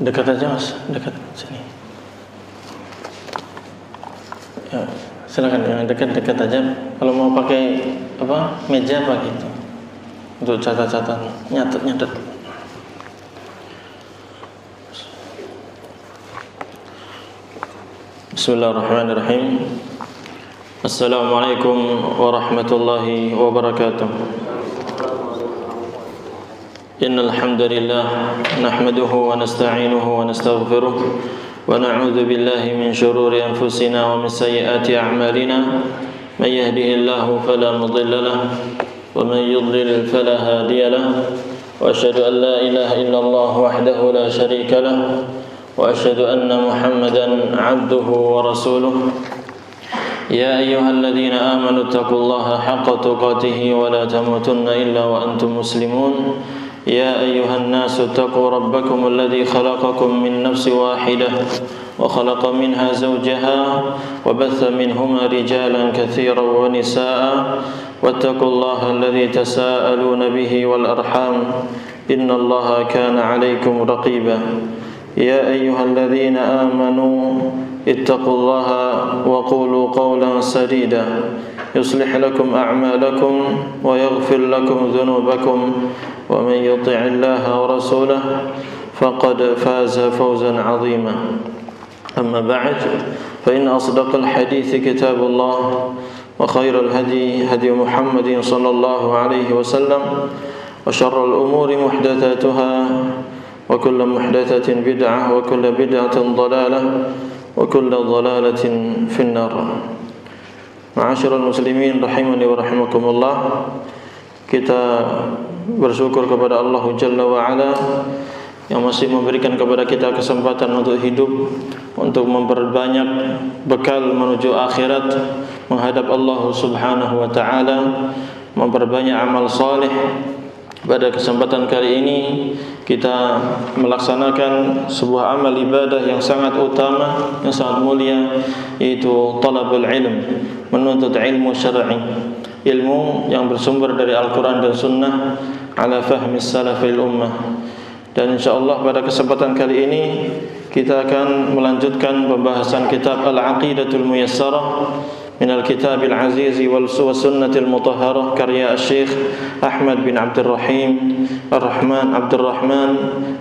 Dekat aja Mas, dekat sini. Ya, silakan yang dekat-dekat aja. Kalau mau pakai meja apa gitu untuk catat-catatan, nyatet. Bismillahirrahmanirrahim. Assalamualaikum warahmatullahi wabarakatuh. Innal hamdalillah nahmaduhu wa nasta'inuhu wa nastaghfiruh wa na'udzu billahi min shururi anfusina wa min sayyiati a'malina. May yahdihillahu fala mudilla lahu wa man yudlil fala hadiya lahu. Wa asyhadu an la ilaha illallah wahdahu la syarika lahu wa asyhadu anna Muhammadan 'abduhu wa rasuluh. Ya ayyuhalladzina amanu taqullaha haqqa tuqatih wa la tamutunna illa wa antum muslimun. Ya ayyuhan nasu taqu rabbakum alladzi khalaqakum min nafsin wahidah wa khalaqa minha zawjaha wa batha minhuma rijalan katsiran wa nisaa'a wattaqullaha alladzi tasaaluna bihi wal arham innallaha kana 'alaykum raqiba. Ya ayyuhalladzina amanu ittaqullaha wa qulu qawlan sadida yuslih lakum a'malakum wa yaghfir lakum dhunubakum wa man yuti'illaha wa rasulahu faqad faza fawzan 'azima. Amma ba'd, fa inna asdaqal hadithi kitabullah wa khairal hadi hadi Muhammadin sallallahu alaihi wasallam wa syarrul umuri muhdatsatuha wa kullu muhdatsatin bid'ah wa kullu bid'atin dhalalah wa kullu dhalalatin finnar. Ma'asyiral muslimin rahimani wa rahimakumullah. Kita bersyukur kepada Allah Jalla wa Ala yang masih memberikan kepada kita kesempatan untuk hidup, untuk memperbanyak bekal menuju akhirat, menghadap Allah Subhanahu wa taala, memperbanyak amal saleh. Pada kesempatan kali ini kita melaksanakan sebuah amal ibadah yang sangat utama, yang sangat mulia, yaitu talabul ilm, menuntut ilmu syar'i, ilmu yang bersumber dari Al-Quran dan Sunnah ala fahmi salafil ummah. Dan insyaallah pada kesempatan kali ini kita akan melanjutkan pembahasan kitab Al-Aqidatul Muyassarah min al-Kitabil Aziz wal Sunnatil Mutahharah karya Syekh Ahmad bin Abdurrahim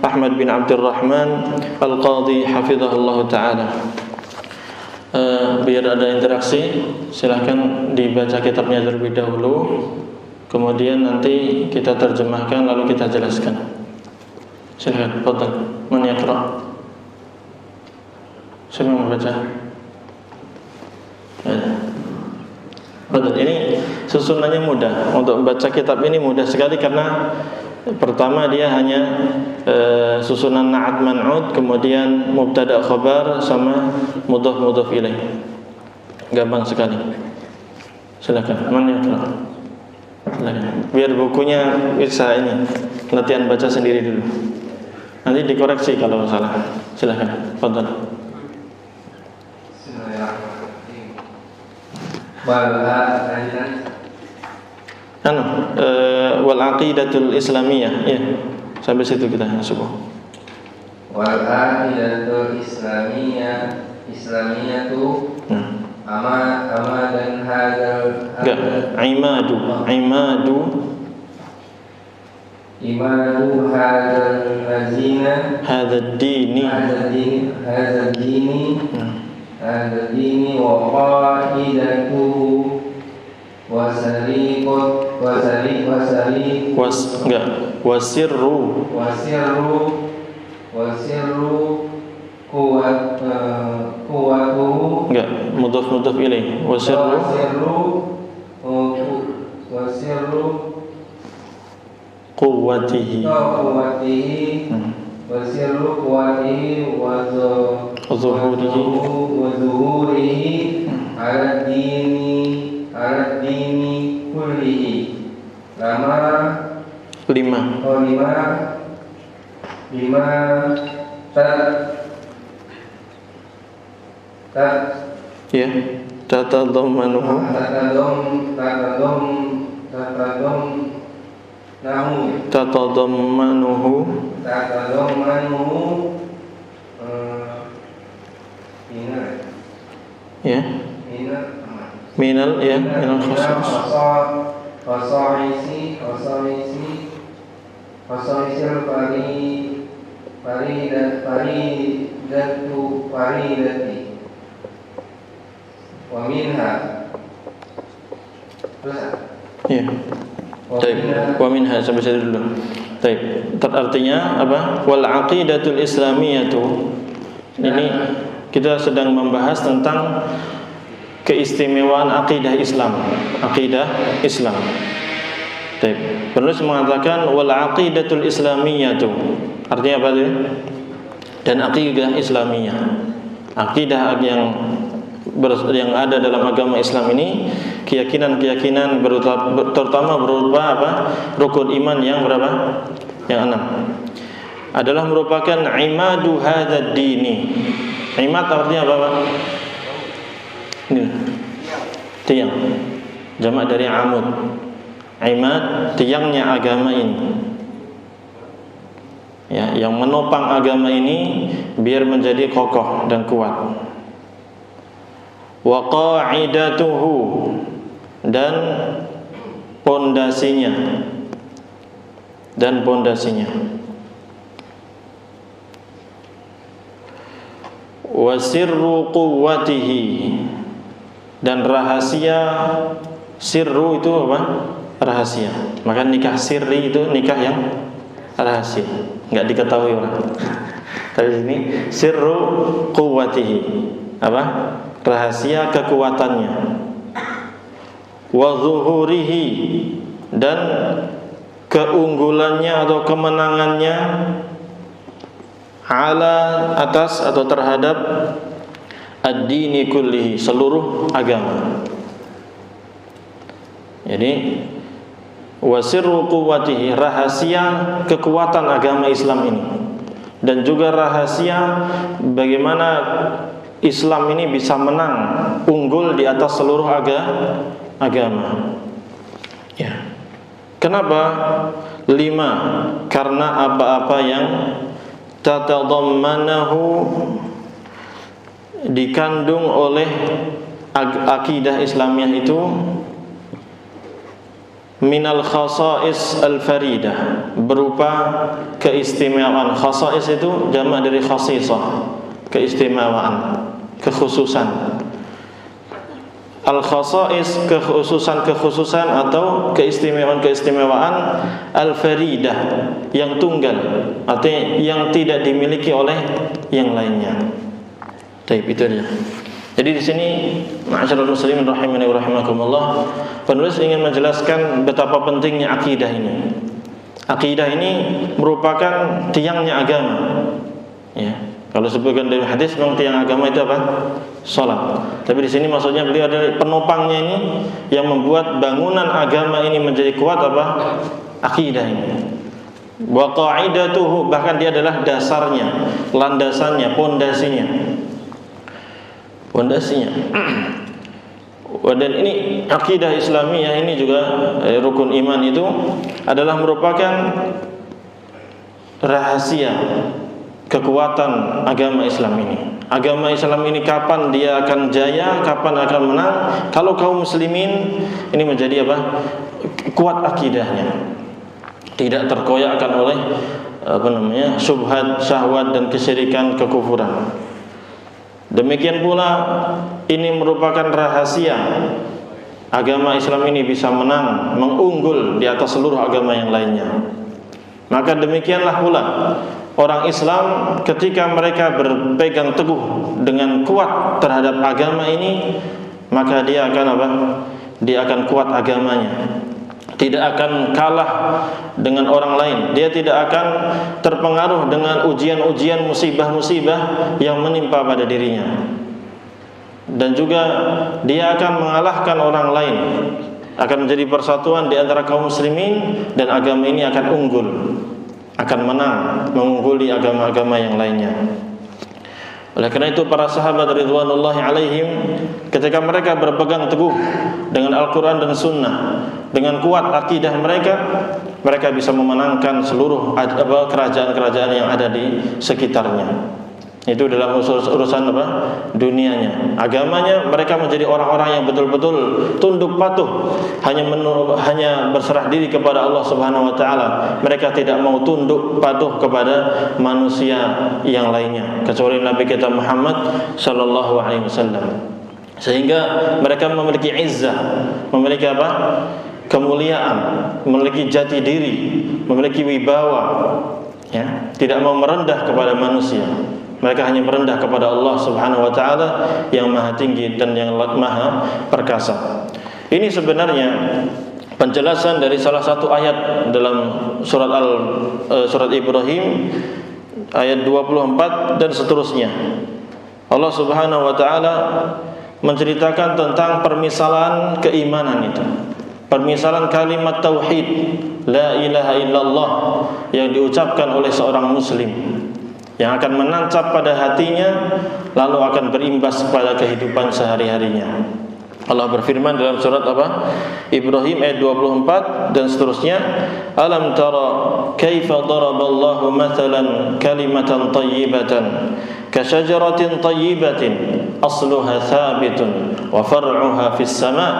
Ahmad bin Abdurrahman Al-Qadhi hafizahullah taala. Biar ada interaksi, silahkan dibaca kitabnya terlebih dahulu, kemudian nanti kita terjemahkan lalu kita jelaskan. Silahkan, fadhal, man yaqra? Siapa yang membaca? Fadhal, ini susunannya mudah. Untuk membaca kitab ini mudah sekali karena pertama dia hanya susunan na'at man'ud, kemudian mubtada khabar sama mudhaf ilaih. Gampang sekali. Silakan, man yaqra? Silakan. Biar bukunya bisa ini latihan baca sendiri dulu. Nanti dikoreksi kalau salah. Silakan, fadhal. Wal aqidatul islamiyah, ya. Sampai situ kita subuh. Wal aqidatul islamiyatu amadan hadal imadu hadal dini wa qa'idatuhu wasirru quwwatuhu mudhaf ilaih wasirru quwwatihi wa zuhurihi ala dini kullihi. Lima ya, tatadammanuhu Ya. Minal khasa'is. Khasaisil faridati wa minha. Ya. Baik. Wa minha sampai situ dulu. Baik. Artinya apa? Wal aqidatul islamiyatu. Ini kita sedang membahas tentang keistimewaan akidah Islam. Akidah Islam. Baik. Penulis mengatakan wal aqidatul islamiyatu. Artinya apa itu? Dan akidah Islamiyah. Akidah yang ada dalam agama Islam ini, keyakinan-keyakinan terutama berupa apa? Rukun iman yang berapa? Yang 6. Adalah merupakan imadu hadzal dini. Imad artinya apa, Pak? Ini. Tiang. Jamak dari amud. Imad, tiangnya agama ini. Ya, yang menopang agama ini biar menjadi kokoh dan kuat. Wa qa'idatuhu, dan pondasinya. Wa sirru quwwatihi, dan rahasia. Sirru itu apa? Rahasia. Maka nikah sirri itu nikah yang rahasia, enggak diketahui orang. Tapi ini sirru quwwatihi, apa? Rahasia kekuatannya. Wa zuhurihi, dan keunggulannya atau kemenangannya ala atas atau terhadap ad-dini kullihi, seluruh agama. Jadi wasirru quwwatihi, rahasia kekuatan agama Islam ini, dan juga rahasia bagaimana Islam ini bisa menang, unggul di atas seluruh agama. Ya. Kenapa? 5. Karena apa-apa yang tatadammanahu, dikandung oleh akidah Islamiyah itu, minal khasa'is al-faridah, berupa keistimewaan. Khasa'is itu jamak dari khasisah, keistimewaan, kekhususan. Al-khasa'is, kekhususan atau keistimewaan al-faridah, yang tunggal, artinya yang tidak dimiliki oleh yang lainnya. Baik, itu dia. Jadi di sini, ma'asyiral muslimin rahimani wa rahimakumullah, penulis ingin menjelaskan betapa pentingnya akidah ini. Akidah ini merupakan tiangnya agama. Ya. Kalau sebutkan dari hadis, memang tiang agama itu apa? Salat. Tapi di sini maksudnya beliau adalah penopangnya ini, yang membuat bangunan agama ini menjadi kuat apa? Akidah ini. Wa qa'idatuhu, bahkan dia adalah dasarnya, landasannya, pondasinya. Dan ini akidah Islamiyah ini juga rukun iman itu adalah merupakan rahasia kekuatan agama Islam ini. Agama Islam ini kapan dia akan jaya, kapan akan menang, kalau kaum muslimin ini menjadi apa? Kuat akidahnya, tidak terkoyakkan oleh syubhat, syahwat, dan kesyirikan, kekufuran. Demikian pula ini merupakan rahasia agama Islam ini bisa menang, mengunggul di atas seluruh agama yang lainnya. Maka demikianlah pula orang Islam ketika mereka berpegang teguh dengan kuat terhadap agama ini, maka dia akan apa? Dia akan kuat agamanya. Tidak akan kalah dengan orang lain. Dia tidak akan terpengaruh dengan ujian-ujian, musibah-musibah yang menimpa pada dirinya. Dan juga dia akan mengalahkan orang lain, akan menjadi persatuan di antara kaum muslimin, dan agama ini akan unggul, akan menang, mengungguli agama-agama yang lainnya. Oleh karena itu para sahabat ridwanullahi alaihim, ketika mereka berpegang teguh dengan Al-Quran dan Sunnah, dengan kuat akidah mereka bisa memenangkan seluruh kerajaan-kerajaan yang ada di sekitarnya. Itu dalam urusan apa? Dunianya. Agamanya mereka menjadi orang-orang yang betul-betul tunduk patuh, hanya berserah diri kepada Allah Subhanahu wa taala. Mereka tidak mau tunduk patuh kepada manusia yang lainnya kecuali Nabi kita Muhammad sallallahu alaihi wasallam. Sehingga mereka memiliki izzah, memiliki apa? Kemuliaan, memiliki jati diri, memiliki wibawa, ya, tidak mau merendah kepada manusia. Mereka hanya merendah kepada Allah Subhanahu wa taala yang Maha Tinggi dan yang Maha Perkasa. Ini sebenarnya penjelasan dari salah satu ayat dalam surat Ibrahim ayat 24 dan seterusnya. Allah Subhanahu wa taala menceritakan tentang permisalan keimanan itu. Permisalan kalimat tauhid la ilaha illallah yang diucapkan oleh seorang muslim, yang akan menancap pada hatinya lalu akan berimbas pada kehidupan sehari-harinya. Allah berfirman dalam surat apa? Ibrahim ayat 24 dan seterusnya, alam tara kaifa daraballahu mathalan kalimatan thayyibatan kasyajaratin thayyibatin asluha thabitun wa far'uha fis sama'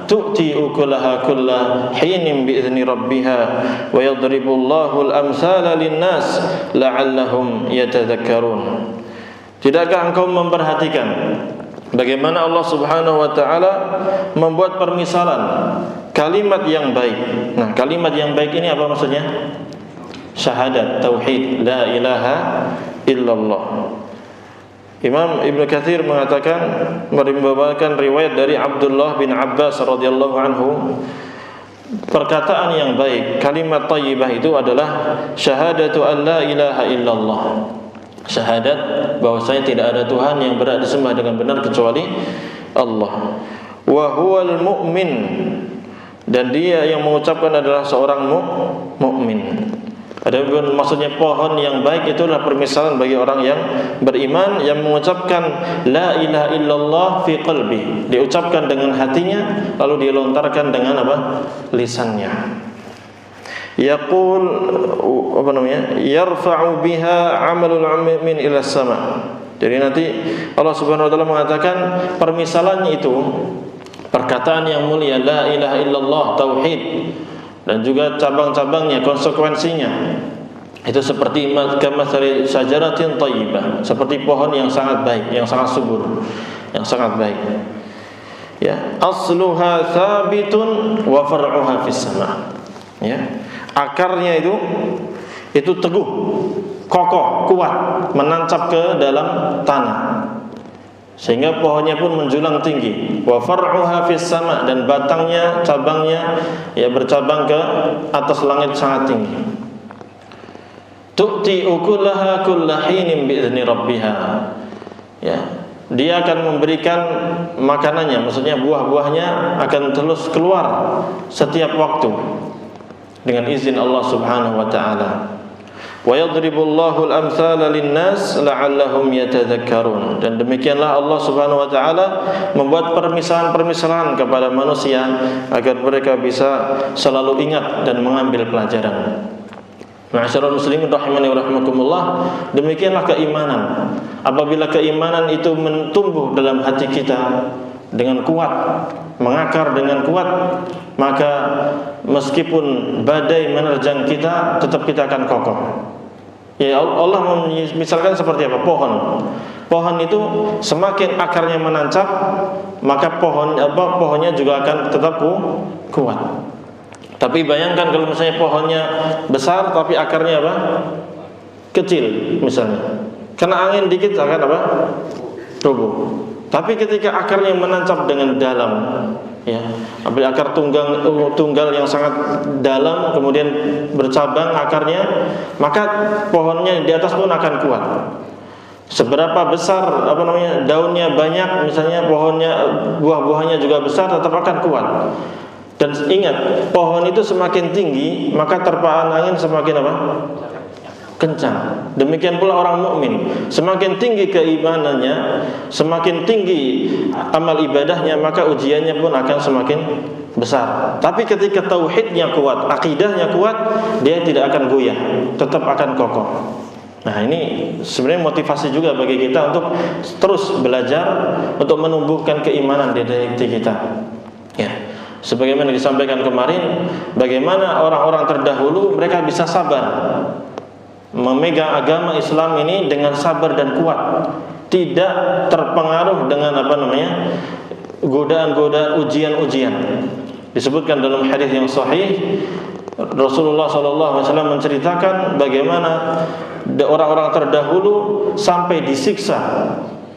tu'ti ukulaha kulla hinin bi'izni rabbiha wa yadribullahu al-amthala lin-nas la'allahum yatadhakkarun. Tidakkah engkau memperhatikan bagaimana Allah Subhanahu wa taala membuat permisalan kalimat yang baik. Nah, kalimat yang baik ini apa maksudnya? Syahadat tauhid la ilaha illallah. Imam Ibnu Katsir mengatakan, membawakan riwayat dari Abdullah bin Abbas radhiyallahu anhu, perkataan yang baik, kalimat thayyibah itu adalah syahadatu an la ilaha illallah. Syahadat bahwasanya tidak ada Tuhan yang berhak disembah dengan benar kecuali Allah. Wa huwal mu'min, dan dia yang mengucapkan adalah seorang mukmin. Adapun maksudnya pohon yang baik itulah permisalan bagi orang yang beriman yang mengucapkan la ilaha illallah fi qalbi, diucapkan dengan hatinya lalu dilontarkan dengan apa? Lisannya. Yaqul apa namanya? Yarfa'u biha 'amalul 'mu'min ila sama'. Jadi nanti Allah Subhanahu wa taala mengatakan permisalannya itu perkataan yang mulia la ilaha illallah tauhid, dan juga cabang-cabangnya, konsekuensinya itu seperti kamatsali syajaratin thayyibah, seperti pohon yang sangat baik, yang sangat subur, yang sangat baik. Ya, asluha thabitun wa far'uha fis sama'. Ya, akarnya itu teguh, kokoh, kuat, menancap ke dalam tanah, sehingga pohonnya pun menjulang tinggi. Wa far'uha fis sama', dan batangnya, cabangnya ya bercabang ke atas langit sangat tinggi. Tu'ti ukulaha kulla hinin bi'izni rabbiha. Ya, dia akan memberikan makanannya, maksudnya buah-buahnya akan terus keluar setiap waktu dengan izin Allah Subhanahu wa taala. Wa yadribullahu al-amthala lin-nas la'allahum yatadhakkarun. Dan demikianlah Allah Subhanahu wa taala membuat permisalan-permisalan kepada manusia agar mereka bisa selalu ingat dan mengambil pelajaran. Ma'asyiral muslimin rahimani wa rahimakumullah, demikianlah keimanan. Apabila keimanan itu tumbuh dalam hati kita dengan kuat, mengakar dengan kuat, maka meskipun badai menerjang kita, tetap kita akan kokoh. Ya, Allah misalkan seperti apa? Pohon itu semakin akarnya menancap, maka pohonnya juga akan tetap kuat. Tapi bayangkan kalau misalnya pohonnya besar tapi akarnya apa? Kecil misalnya. Kena angin dikit akan apa? Rubuh. Tapi ketika akarnya menancap dengan dalam, ya, ambil akar tunggal yang sangat dalam, kemudian bercabang akarnya, maka pohonnya di atas pun akan kuat. Seberapa besar daunnya banyak, misalnya pohonnya buah-buahnya juga besar, tetap akan kuat. Dan ingat, pohon itu semakin tinggi, maka terpaan angin semakin apa? Kencang. Demikian pula orang mukmin, semakin tinggi keimanannya, semakin tinggi amal ibadahnya, maka ujiannya pun akan semakin besar. Tapi ketika tauhidnya kuat, akidahnya kuat, dia tidak akan goyah, tetap akan kokoh. Nah, ini sebenarnya motivasi juga bagi kita untuk terus belajar untuk menumbuhkan keimanan di hati kita. Ya. Sebagaimana disampaikan kemarin, bagaimana orang-orang terdahulu mereka bisa sabar memegang agama Islam ini dengan sabar dan kuat, tidak terpengaruh dengan godaan-godaan ujian-ujian. Disebutkan dalam hadis yang sahih, Rasulullah SAW menceritakan bagaimana orang-orang terdahulu sampai disiksa.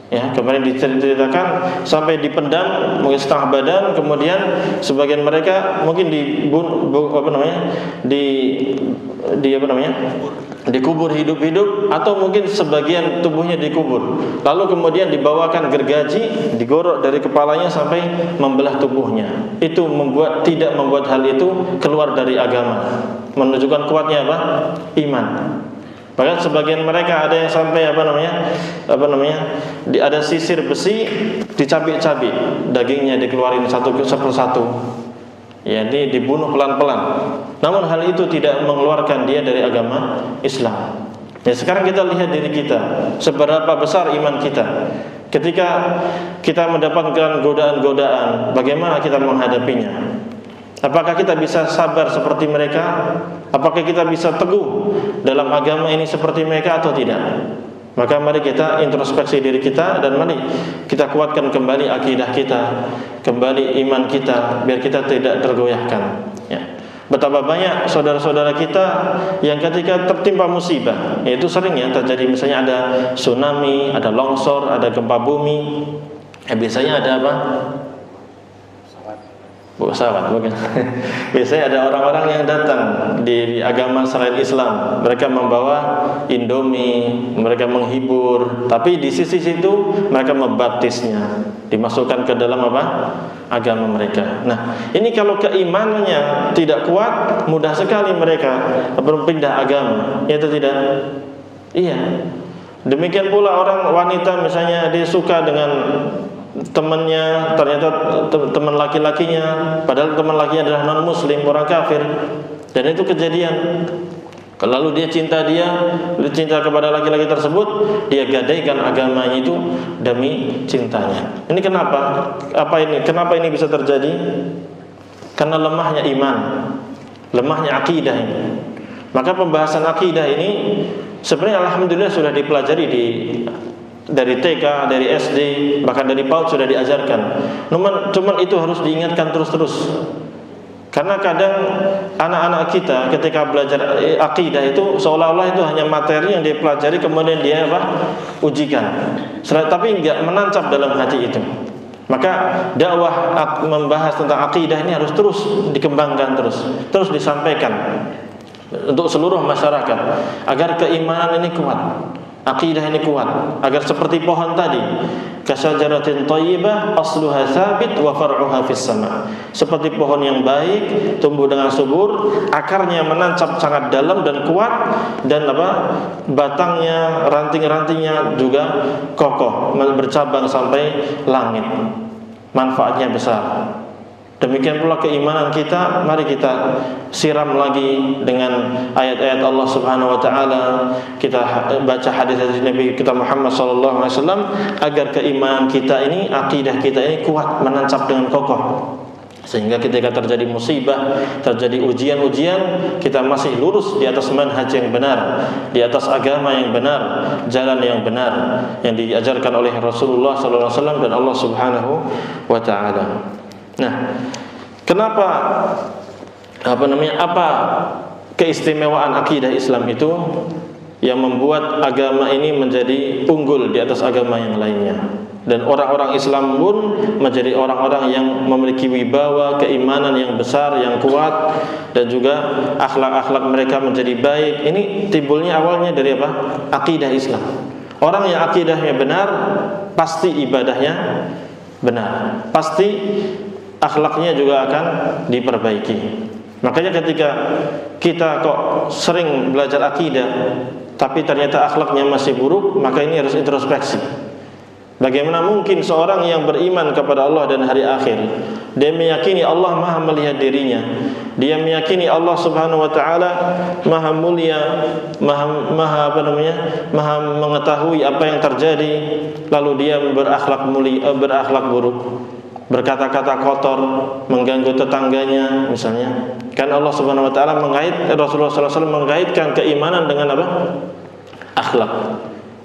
Ya, kemarin diceritakan sampai dipendam mungkin setengah badan, kemudian sebagian mereka mungkin dikubur hidup-hidup, atau mungkin sebagian tubuhnya dikubur. Lalu kemudian dibawakan gergaji, digorok dari kepalanya sampai membelah tubuhnya. Itu tidak membuat hal itu keluar dari agama. Menunjukkan kuatnya apa? Iman. Bahkan sebagian mereka ada yang sampai ada sisir besi dicabik-cabik, dagingnya dikeluarin satu persatu. Ya, ini dibunuh pelan-pelan. Namun hal itu tidak mengeluarkan dia dari agama Islam. Ya, sekarang kita lihat diri kita, seberapa besar iman kita. Ketika kita mendapatkan godaan-godaan, bagaimana kita menghadapinya? Apakah kita bisa sabar seperti mereka? Apakah kita bisa teguh dalam agama ini seperti mereka atau tidak? Maka mari kita introspeksi diri kita, dan mari kita kuatkan kembali akidah kita, kembali iman kita, biar kita tidak tergoyahkan. Ya. Betapa banyak saudara-saudara kita yang ketika tertimpa musibah, yaitu sering ya terjadi, misalnya ada tsunami, ada longsor, ada gempa bumi. Ya, biasanya ada apa? Pesawat mungkin. Biasanya ada orang-orang yang datang di agama selain Islam, mereka membawa Indomie, mereka menghibur, tapi di sisi situ mereka membaptisnya, dimasukkan ke dalam agama mereka. Nah, ini kalau keimanannya tidak kuat, mudah sekali mereka berpindah agama, ya atau tidak? Iya. Demikian pula orang wanita, misalnya dia suka dengan temannya, ternyata teman laki-lakinya, padahal teman laki adalah non muslim, orang kafir, dan itu kejadian. Lalu dia cinta kepada laki-laki tersebut, dia gadaikan agamanya itu demi cintanya. Ini kenapa? Kenapa ini bisa terjadi? Karena lemahnya iman, lemahnya akidah ini. Maka pembahasan akidah ini sebenarnya alhamdulillah sudah dipelajari dari TK, dari SD, bahkan dari PAUD sudah diajarkan. Cuman itu harus diingatkan terus-terus. Karena kadang anak-anak kita ketika belajar akidah itu seolah-olah itu hanya materi yang dia pelajari kemudian dia ujikan. Tapi enggak menancap dalam hati itu. Maka dakwah membahas tentang akidah ini harus terus dikembangkan, terus disampaikan untuk seluruh masyarakat agar keimanan ini kuat, akidah ini kuat, agar seperti pohon tadi, kasyajaratin thayyibah asluha tsabit wa far'uha fis sama. Seperti pohon yang baik, tumbuh dengan subur, akarnya menancap sangat dalam dan kuat, dan batangnya, ranting-rantingnya juga kokoh, bercabang sampai langit. Manfaatnya besar. Demikian pula keimanan kita, mari kita siram lagi dengan ayat-ayat Allah Subhanahu wa taala. Kita baca hadis-hadis Nabi kita Muhammad sallallahu alaihi wasallam agar keimanan kita ini, akidah kita ini kuat, menancap dengan kokoh. Sehingga ketika terjadi musibah, terjadi ujian-ujian, kita masih lurus di atas manhaj yang benar, di atas agama yang benar, jalan yang benar yang diajarkan oleh Rasulullah sallallahu alaihi wasallam dan Allah Subhanahu wa taala. Nah, apa keistimewaan akidah Islam itu yang membuat agama ini menjadi unggul di atas agama yang lainnya, dan orang-orang Islam pun menjadi orang-orang yang memiliki wibawa, keimanan yang besar, yang kuat, dan juga akhlak-akhlak mereka menjadi baik. Ini timbulnya awalnya dari akidah Islam. Orang yang akidahnya benar, pasti ibadahnya benar, pasti akhlaknya juga akan diperbaiki. Makanya ketika kita kok sering belajar akidah tapi ternyata akhlaknya masih buruk, maka ini harus introspeksi. Bagaimana mungkin seorang yang beriman kepada Allah dan hari akhir, dia meyakini Allah Maha melihat dirinya, dia meyakini Allah Subhanahu wa taala Maha mulia, maha mengetahui apa yang terjadi, lalu dia berakhlak buruk, berkata-kata kotor, mengganggu tetangganya misalnya. Kan Allah Subhanahu wa taala Rasulullah sallallahu alaihi wasallam mengaitkan keimanan dengan apa? Akhlak.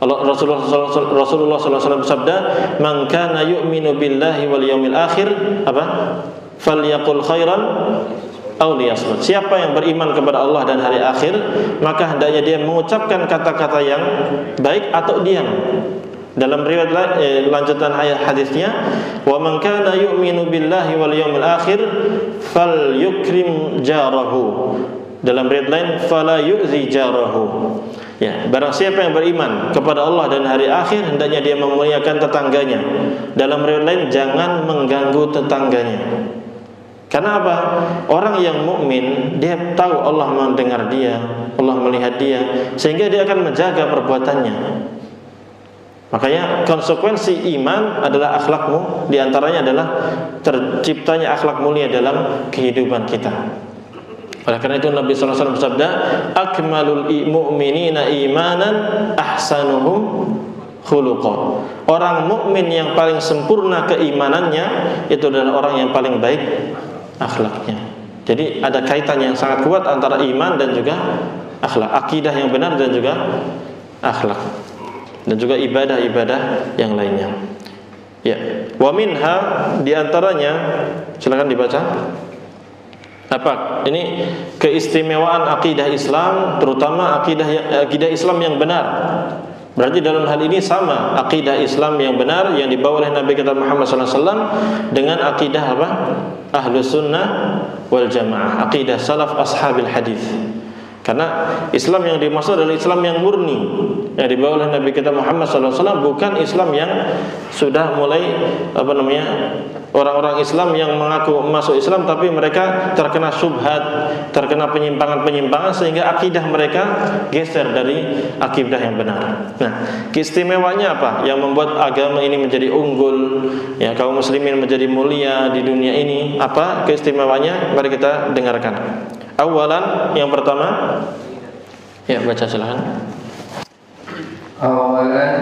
Rasulullah sallallahu alaihi wasallam bersabda, "Man kana yu'minu billahi wal yawmil akhir apa? Falyaqul khairan aw liyasmut." Siapa yang beriman kepada Allah dan hari akhir, maka hendaknya dia mengucapkan kata-kata yang baik atau diam. Dalam riwayat lanjutan ayat hadisnya, "Wa man kana yu'minu billahi wal yawmil akhir falyukrim jarahu." Dalam riwayat lain, "Fala yu'zi jarahu." Ya, barang siapa yang beriman kepada Allah dan hari akhir, hendaknya dia memuliakan tetangganya. Dalam riwayat lain, jangan mengganggu tetangganya. Karena apa? Orang yang mukmin, dia tahu Allah mendengar dia, Allah melihat dia, sehingga dia akan menjaga perbuatannya. Makanya konsekuensi iman adalah akhlakmu, di antaranya adalah terciptanya akhlak mulia dalam kehidupan kita. Oleh karena itu Nabi sallallahu alaihi wasallam bersabda, "Akmalul mu'minina imanan ahsanuhum khuluqan." Orang mukmin yang paling sempurna keimanannya itu adalah orang yang paling baik akhlaknya. Jadi ada kaitan yang sangat kuat antara iman dan juga akhlak, akidah yang benar dan juga akhlak, dan juga ibadah-ibadah yang lainnya. Ya, wa minha, di antaranya, silakan dibaca. Apa? Ini keistimewaan akidah Islam, terutama akidah Islam yang benar. Berarti dalam hal ini sama akidah Islam yang benar yang dibawa oleh Nabi kita Muhammad SAW dengan akidah apa? Ahlus sunnah wal jamaah, akidah salaf ashabil hadis. Karena Islam yang dimaksud adalah Islam yang murni yang dibawa oleh Nabi kita Muhammad SAW, bukan Islam yang sudah mulai orang-orang Islam yang mengaku masuk Islam tapi mereka terkena syubhat, terkena penyimpangan-penyimpangan sehingga akidah mereka geser dari akidah yang benar. Nah, keistimewaannya apa yang membuat agama ini menjadi unggul, ya, kaum muslimin menjadi mulia di dunia ini? Apa keistimewaannya? Mari kita dengarkan. Awalan, yang pertama, ya, baca silakan. Awalan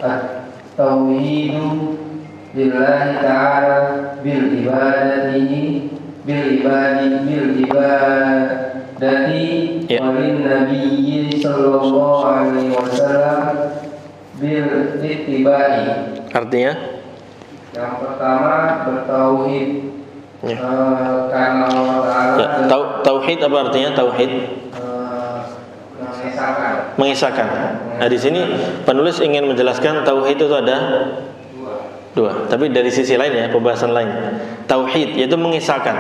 at-tauhidu lillahi ta'ala bil ibadati walin nabiyyi sallallahu alaihi wasallam bil ittiba'i. Artinya? Yang pertama bertauhid, Ya. karena Allah Ta'ala Ya, tauhid apa artinya tauhid? Mengisahkan. Nah, di sini penulis ingin menjelaskan tauhid itu ada dua, tapi dari sisi lain ya, pembahasan lain. Tauhid yaitu mengisahkan.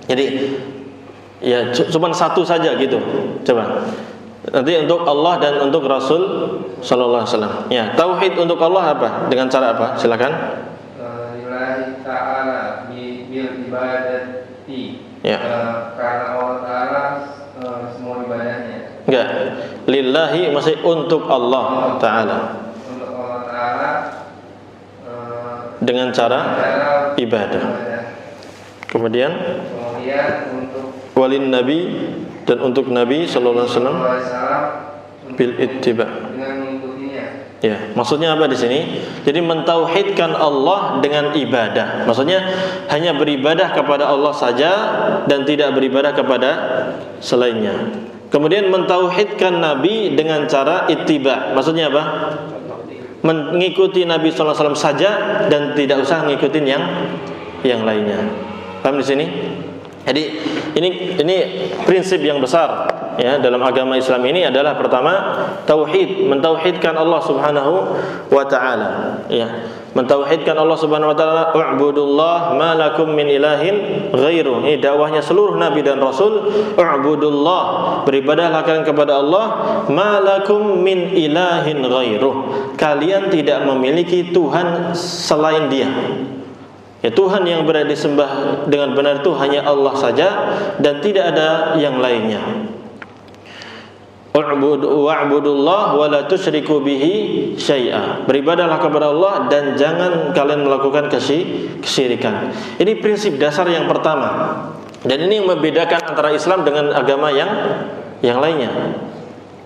Jadi ya cuma satu saja gitu. Coba. Nanti untuk Allah dan untuk Rasul sallallahu alaihi wasallam. Ya, tauhid untuk Allah apa? Dengan cara apa? Silakan. Lillahi ta'ala bil ibadati. Ya. Karena Allah Ta'ala semua ibadahnya. Enggak. Lillahi masih untuk Allah Ta'ala. Untuk Allah Ta'ala dengan cara ibadah. Kemudian untuk walin nabi, dan untuk Nabi sallallahu alaihi wasallam bil ittiba. Dengan mengikutinya. Ya, maksudnya apa di sini? Jadi mentauhidkan Allah dengan ibadah. Maksudnya hanya beribadah kepada Allah saja dan tidak beribadah kepada selainnya. Kemudian mentauhidkan Nabi dengan cara ittiba. Maksudnya apa? Mengikuti Nabi sallallahu alaihi wasallam saja dan tidak usah ngikutin yang lainnya. Paham di sini? Jadi ini prinsip yang besar ya dalam agama Islam ini adalah pertama tauhid, mentauhidkan Allah Subhanahu wa taala ya. Mentauhidkan Allah Subhanahu wa taala, u'budullah ma lakum min ilahin ghairu. Ini dakwahnya seluruh nabi dan rasul, u'budullah, beribadahlah kalian kepada Allah, ma lakum min ilahin ghairu. Kalian tidak memiliki Tuhan selain Dia. Ya, Tuhan yang berada disembah dengan benar itu hanya Allah saja dan tidak ada yang lainnya. Wa'budullah wa la tusyriku bihi syai'a. Beribadahlah kepada Allah dan jangan kalian melakukan kesyirikan. Ini prinsip dasar yang pertama. Dan ini yang membedakan antara Islam dengan agama yang lainnya.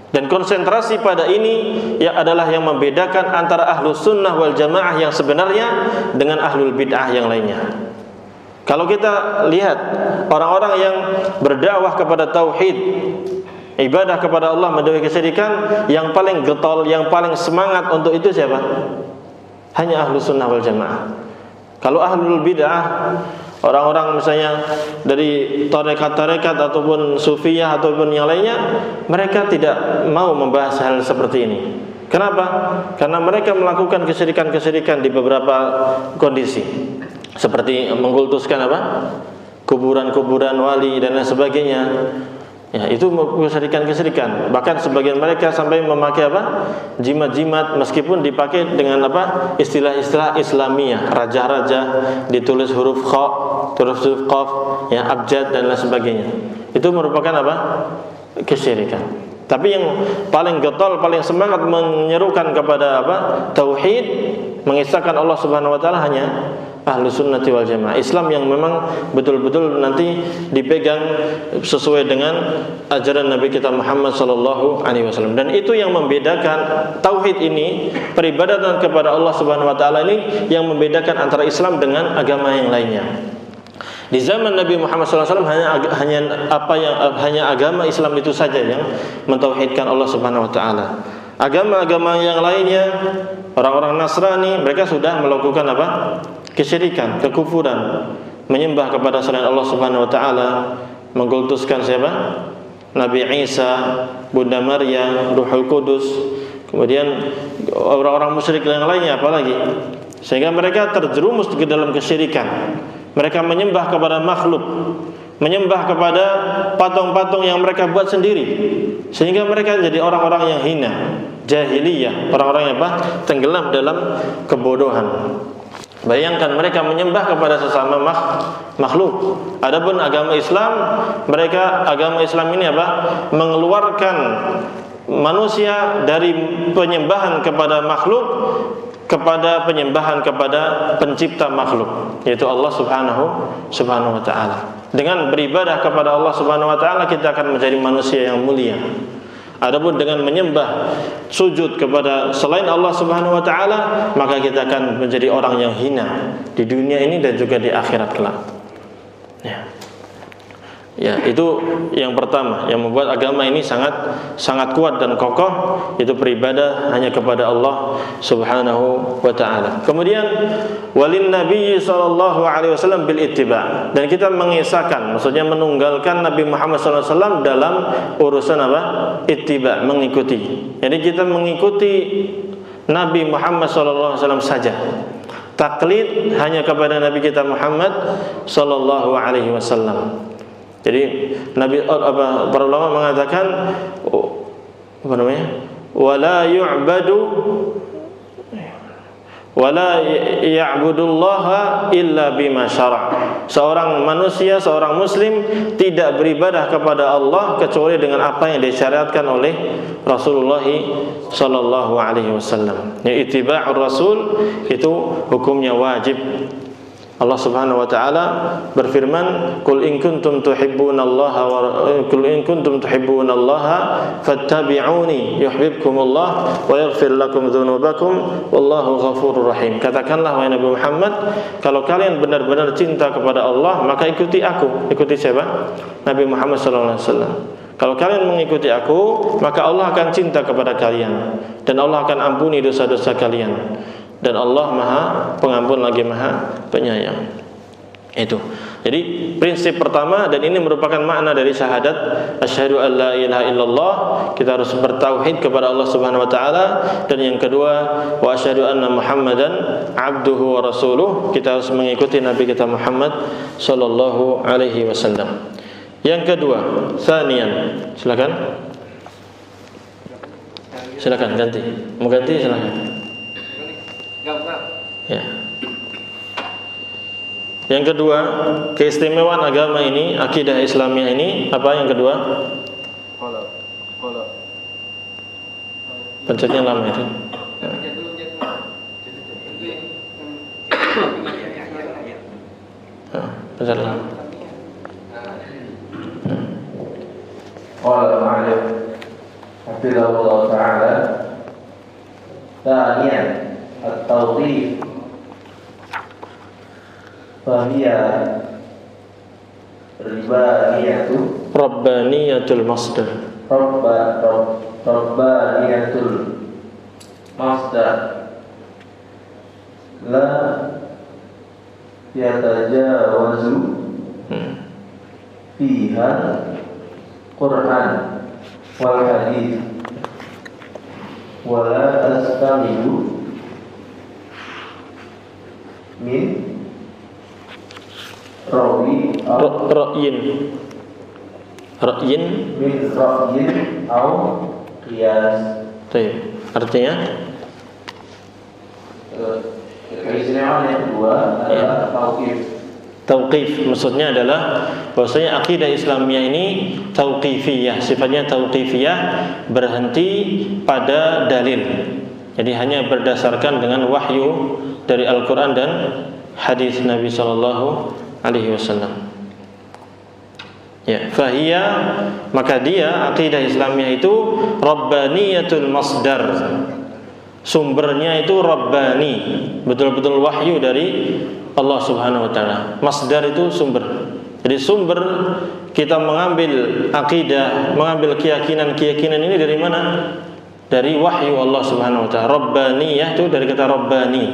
Dan konsentrasi pada ini adalah yang membedakan antara ahlus sunnah wal jamaah yang sebenarnya dengan ahlul bid'ah yang lainnya. Kalau kita lihat orang-orang yang berdakwah kepada tauhid, ibadah kepada Allah, menjauhi kesyirikan, yang paling getol, yang paling semangat untuk itu siapa? Hanya ahlus sunnah wal jamaah. Kalau ahlul bid'ah, orang-orang misalnya dari tarekat-tarekat ataupun sufiyah ataupun yang lainnya, mereka tidak mau membahas hal seperti ini. Kenapa? Karena mereka melakukan kesyirikan-kesyirikan di beberapa kondisi, seperti mengkultuskan kuburan-kuburan wali dan lain sebagainya. Ya, itu kesyirikan-kesyirikan. Bahkan sebagian mereka sampai memakai jimat-jimat, meskipun dipakai dengan istilah-istilah Islamiyah, raja-raja, ditulis huruf kha, huruf qaf, ya, abjad dan lain sebagainya. Itu merupakan kesyirikan. Tapi yang paling getol, paling semangat menyerukan kepada tauhid, mengisahkan Allah Subhanahu wa taala hanya Ahlus Sunnati wal Jamaah. Islam yang memang betul-betul nanti dipegang sesuai dengan ajaran Nabi kita Muhammad sallallahu alaihi wasallam. Dan itu yang membedakan tauhid ini, peribadatan kepada Allah Subhanahu wa taala ini yang membedakan antara Islam dengan agama yang lainnya. Di zaman Nabi Muhammad SAW hanya agama Islam itu saja yang mentauhidkan Allah Subhanahu Wa Taala. Agama-agama yang lainnya, orang-orang Nasrani, mereka sudah melakukan kesyirikan, kekufuran, menyembah kepada selain Allah Subhanahu Wa Taala, mengkultuskan siapa? Nabi Isa, Bunda Maryam, Ruhul Kudus, kemudian orang-orang musyrik yang lainnya apalagi, sehingga mereka terjerumus ke dalam kesyirikan. Mereka menyembah kepada makhluk, menyembah kepada patung-patung yang mereka buat sendiri, sehingga mereka jadi orang-orang yang hina, jahiliyah, orang-orang yang tenggelam dalam kebodohan. Bayangkan mereka menyembah kepada sesama makhluk. Adapun agama Islam, agama Islam ini mengeluarkan manusia dari penyembahan kepada makhluk kepada penyembahan kepada pencipta makhluk, yaitu Allah Subhanahu wa taala. Dengan beribadah kepada Allah Subhanahu wa taala, kita akan menjadi manusia yang mulia. Adapun dengan menyembah, sujud kepada selain Allah Subhanahu wa taala, maka kita akan menjadi orang yang hina di dunia ini dan juga di akhirat kelak. Ya, itu yang pertama yang membuat agama ini sangat kuat dan kokoh, itu beribadah hanya kepada Allah Subhanahu wa taala. Kemudian walin Nabi sallallahu alaihi wasallam bil ittiba, dan kita mengisahkan, maksudnya menunggalkan Nabi Muhammad sallallahu alaihi wasallam dalam urusan ittiba, mengikuti. Jadi kita mengikuti Nabi Muhammad sallallahu alaihi wasallam saja. Taklid hanya kepada Nabi kita Muhammad sallallahu alaihi wasallam. Jadi para ulama mengatakan wala yu'badu wala ya'budullaha illa bima syara'. Seorang manusia, seorang muslim tidak beribadah kepada Allah kecuali dengan apa yang disyariatkan oleh Rasulullah sallallahu alaihi wasallam. Ya, ittiba'ur rasul itu hukumnya wajib. Allah Subhanahu wa taala berfirman, "Qul in kuntum tuhibbunallaha fattabi'uni yuhibbukumullah wa yaghfir lakum dzunubakum wallahu ghafurur rahim." Katakanlah wahai Nabi Muhammad, kalau kalian benar-benar cinta kepada Allah, maka ikuti aku. Ikuti siapa? Nabi Muhammad sallallahu alaihi wasallam. Kalau kalian mengikuti aku, maka Allah akan cinta kepada kalian dan Allah akan ampuni dosa-dosa kalian. Dan Allah Maha Pengampun lagi Maha Penyayang. Itu. Jadi prinsip pertama, dan ini merupakan makna dari syahadat asyhadu an la ilaha illallah, kita harus bertauhid kepada Allah Subhanahu wa taala. Dan yang kedua, wa asyhadu anna Muhammadan abduhu wa rasuluh, kita harus mengikuti Nabi kita Muhammad sallallahu alaihi wasallam. Yang kedua, tsaniyan, silakan ganti. Mau ganti silakan. Ya. Yang kedua, keistimewaan agama ini, akidah Islamiyah ini, apa yang kedua? Pencetnya lama itu. Pencet lama. Qala al-mu'allif hafizahullah ta'ala. Thaniyan at-tawqif fahiya Rabbaniyatul masdar. Rabbaniyatul masdar la yatajawazu fiha Quran wal hadith wala tastamidu min Ra'yin min ra'yin au qiyas. Artinya keistimewaan yang kedua adalah tauqif. Maksudnya adalah bahwasanya akidah Islamiyah ini tauqifiyah, sifatnya tauqifiyah, berhenti pada dalil. Jadi hanya berdasarkan dengan wahyu dari Al-Qur'an dan hadis Nabi sallallahu alaihi wasallam. Ya, fahiya, maka dia akidah Islamiyah itu rabbaniyatul masdar. Sumbernya itu rabbani, betul-betul wahyu dari Allah Subhanahu wa taala. Masdar itu sumber. Jadi sumber kita mengambil akidah, mengambil keyakinan ini dari mana? Dari wahyu Allah Subhanahu wa taala. Rabbaniyah itu dari kata rabbani,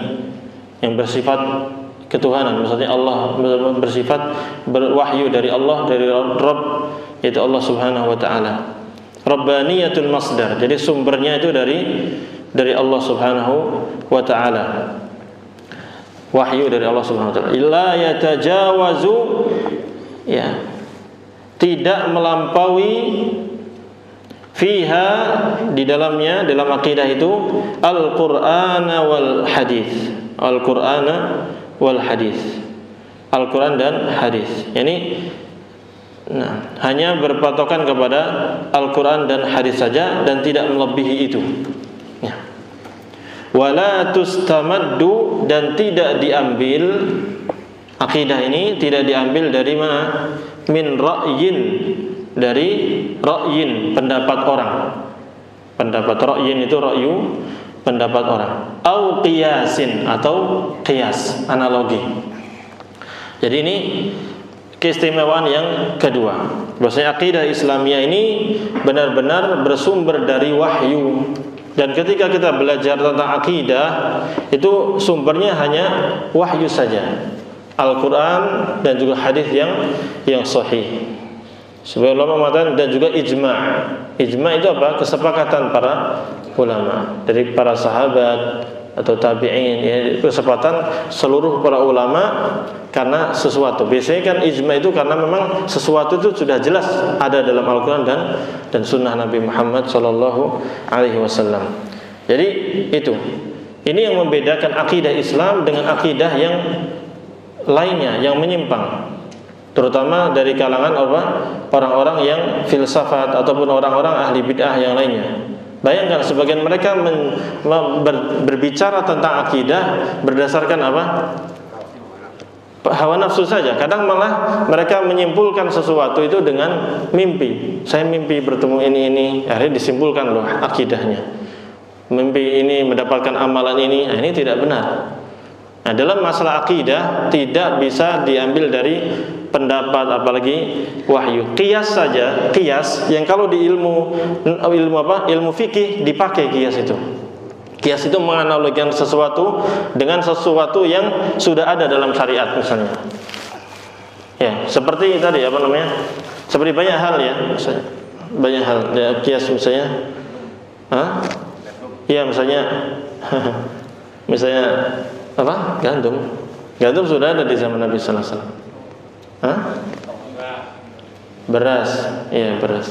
yang bersifat ketuhanan. Maksudnya Allah bersifat berwahyu dari Allah, dari Rabb, yaitu Allah Subhanahu wa taala. Rabbaniyatul masdar. Jadi sumbernya itu dari Allah Subhanahu wa taala. Wahyu dari Allah Subhanahu wa taala. La yatajawazu, ya, tidak melampaui fiha, di dalamnya, dalam akidah itu, Al-Qur'an wal hadis. Al-Qur'an wal hadis. Al-Qur'an dan hadis. Yani hanya berpatokan kepada Al-Qur'an dan hadis saja dan tidak melebihi itu. Ya. Wala tustamaddu, dan tidak diambil, akidah ini tidak diambil dari mana? Min ra'yin, dari ra'yin, pendapat orang. Pendapat ra'yin itu ra'yu, pendapat orang. Au qiyasin, atau qiyas, analogi. Jadi ini keistimewaan yang kedua. Bahwasanya akidah Islamiyah ini benar-benar bersumber dari wahyu. Dan ketika kita belajar tentang akidah, itu sumbernya hanya wahyu saja, Al-Quran dan juga hadis yang sahih. Sebagian ulama mengatakan, dan juga ijma'. Ijma' itu apa? Kesepakatan para ulama, dari para sahabat atau tabi'in, ya, kesempatan seluruh para ulama karena sesuatu. Biasanya kan ijma' itu karena memang sesuatu itu sudah jelas ada dalam Al-Quran dan sunnah Nabi Muhammad sallallahu alaihi wasallam. Jadi itu, ini yang membedakan akidah Islam dengan akidah yang lainnya yang menyimpang, terutama dari kalangan orang-orang yang filsafat ataupun orang-orang ahli bid'ah yang lainnya. Bayangkan sebagian mereka berbicara tentang akidah berdasarkan apa? Hawa nafsu saja. Kadang malah mereka menyimpulkan sesuatu itu dengan mimpi. Saya mimpi bertemu ini, akhirnya disimpulkan loh akidahnya. Mimpi ini mendapatkan amalan ini. Nah, ini tidak benar. Nah, dalam masalah akidah tidak bisa diambil dari pendapat, apalagi wahyu. Qiyas saja, qiyas yang kalau di ilmu apa? Ilmu fikih dipakai qiyas itu. Qiyas itu menganalogikan sesuatu dengan sesuatu yang sudah ada dalam syariat misalnya. Ya, seperti tadi apa namanya? Seperti banyak hal ya, misalnya. Banyak hal ya, qiyas misalnya. Iya, misalnya misalnya apa? Gandum. Gandum sudah ada di zaman Nabi sallallahu alaihi wasallam. Beras. Iya, beras.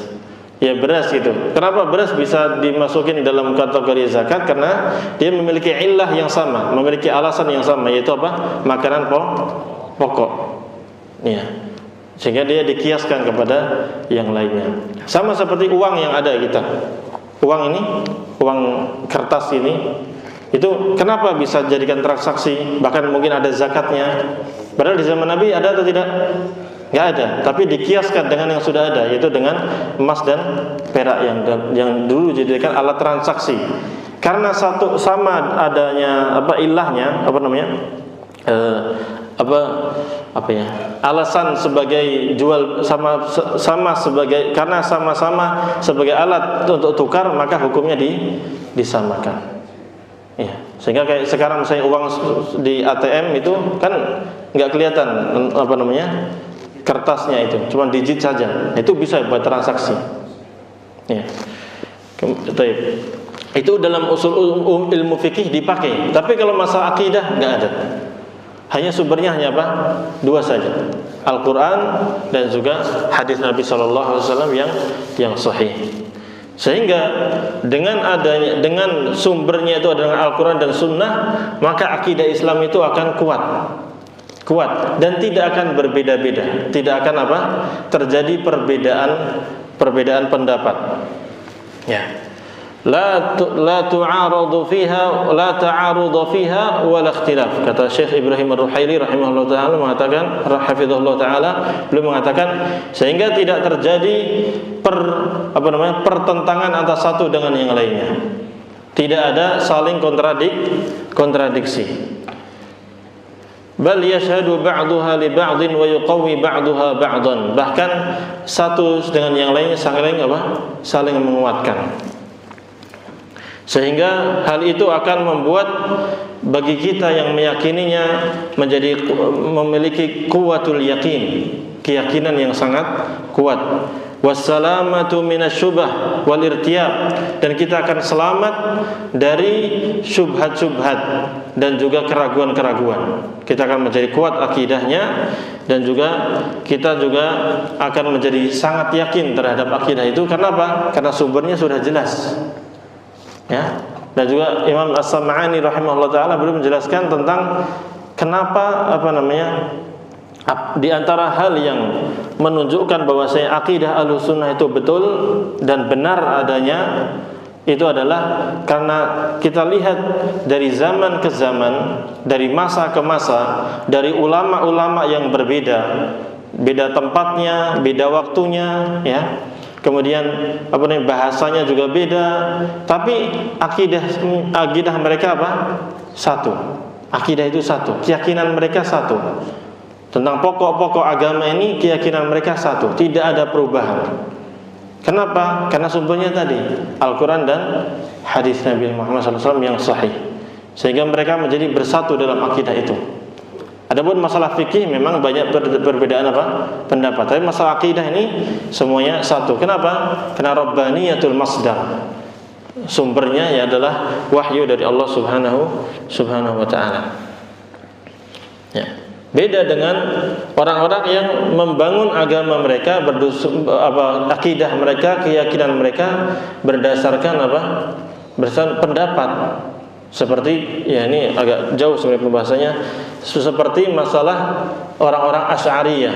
Ya, beras itu. Kenapa beras bisa dimasukin dalam kategori zakat? Karena dia memiliki illah yang sama, memiliki alasan yang sama, yaitu apa? Makanan pokok. Ya. Sehingga dia dikiaskan kepada yang lainnya. Sama seperti uang yang ada kita. Uang ini, uang kertas ini, itu kenapa bisa jadikan transaksi? Bahkan mungkin ada zakatnya. Padahal di zaman Nabi ada atau tidak? Nggak ada, tapi dikiaskan dengan yang sudah ada, yaitu dengan emas dan perak yang dulu dijadikan alat transaksi. Karena satu sama adanya ilahnya, alasan sebagai jual sama sebagai, karena sama-sama sebagai alat untuk tukar, maka hukumnya disamakan. Ya, sehingga kayak sekarang saya uang di ATM itu kan nggak kelihatan kertasnya, itu cuma digit saja, itu bisa buat transaksi. Ya. Itu dalam usul ilmu fikih dipakai. Tapi kalau masalah akidah nggak ada. Hanya sumbernya hanya apa? Dua saja, Al-Quran dan juga hadis Nabi SAW yang sahih. Sehingga dengan sumbernya itu adalah Al-Quran dan Sunnah, maka akidah Islam itu akan kuat dan tidak akan berbeda-beda, tidak akan terjadi perbedaan pendapat. Ya, la ta'arudu fiha wala ikhtilaf. Kata Syekh Ibrahim Ar-Ruhaili rahimahullah taala mengatakan, hafizahullah taala, beliau mengatakan sehingga tidak terjadi pertentangan antara satu dengan yang lainnya. Tidak ada saling kontradiksi. Bal yashhadu ba'daha li ba'din wa yuqawwi ba'daha ba'dan. Bahkan satu dengan yang lainnya saling menguatkan. Sehingga hal itu akan membuat bagi kita yang meyakininya memiliki kuwatul yakin, keyakinan yang sangat kuat. Wassalamatu minasyubah wal irtiyab, dan kita akan selamat dari syubhat-syubhat dan juga keraguan-keraguan. Kita akan menjadi kuat akidahnya, dan juga kita juga akan menjadi sangat yakin terhadap akidah itu. Karena apa? Karena sumbernya sudah jelas. Ya. Dan juga Imam As-Sam'ani rahimahullah taala belum menjelaskan tentang kenapa di antara hal yang menunjukkan bahwasanya akidah Ahlussunnah itu betul dan benar adanya, itu adalah karena kita lihat dari zaman ke zaman, dari masa ke masa, dari ulama-ulama yang berbeda, beda tempatnya, beda waktunya, ya. Kemudian bahasanya juga beda, tapi akidah mereka satu. Akidah itu satu, keyakinan mereka satu. Tentang pokok-pokok agama ini keyakinan mereka satu, tidak ada perubahan. Kenapa? Karena sumbernya tadi Al-Quran dan hadis Nabi Muhammad SAW yang sahih, sehingga mereka menjadi bersatu dalam akidah itu. Adapun masalah fikih memang banyak perbedaan pendapat, tapi masalah akidah ini semuanya satu. Kenapa? Karena Rabbaniyatul Masdar, sumbernya adalah wahyu dari Allah Subhanahu wa taala. Ya. Beda dengan orang-orang yang membangun agama mereka, akidah mereka, keyakinan mereka berdasarkan berdasarkan pendapat. Seperti, ya ini agak jauh sebenarnya pembahasannya, seperti masalah orang-orang Asy'ariyah.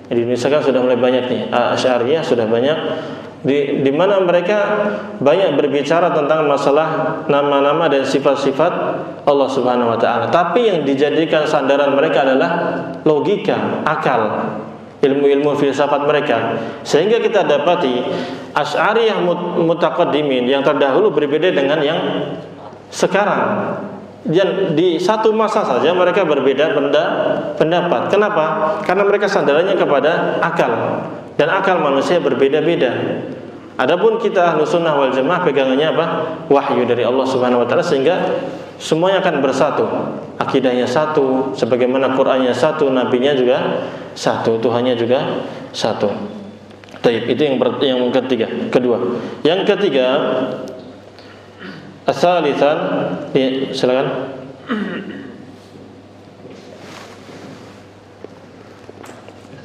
Di Indonesia kan sudah mulai banyak nih Asy'ariyah, sudah banyak di mana mereka banyak berbicara tentang masalah nama-nama dan sifat-sifat Allah Subhanahu wa taala. Tapi yang dijadikan sandaran mereka adalah logika, akal, ilmu-ilmu filsafat mereka. Sehingga kita dapati Asy'ariyah mutaqaddimin yang terdahulu berbeda dengan yang sekarang. Dan di satu masa saja mereka berbeda pendapat. Kenapa? Karena mereka sandarannya kepada akal, dan akal manusia berbeda-beda. Adapun kita Ahlussunnah wal Jamaah pegangannya wahyu dari Allah Subhanahu wa taala, sehingga semuanya akan bersatu. Akidahnya satu, sebagaimana Qur'annya satu, nabinya juga satu, Tuhannya juga satu. Baik, itu yang kedua. Yang ketiga, asalisan, ya, silakan.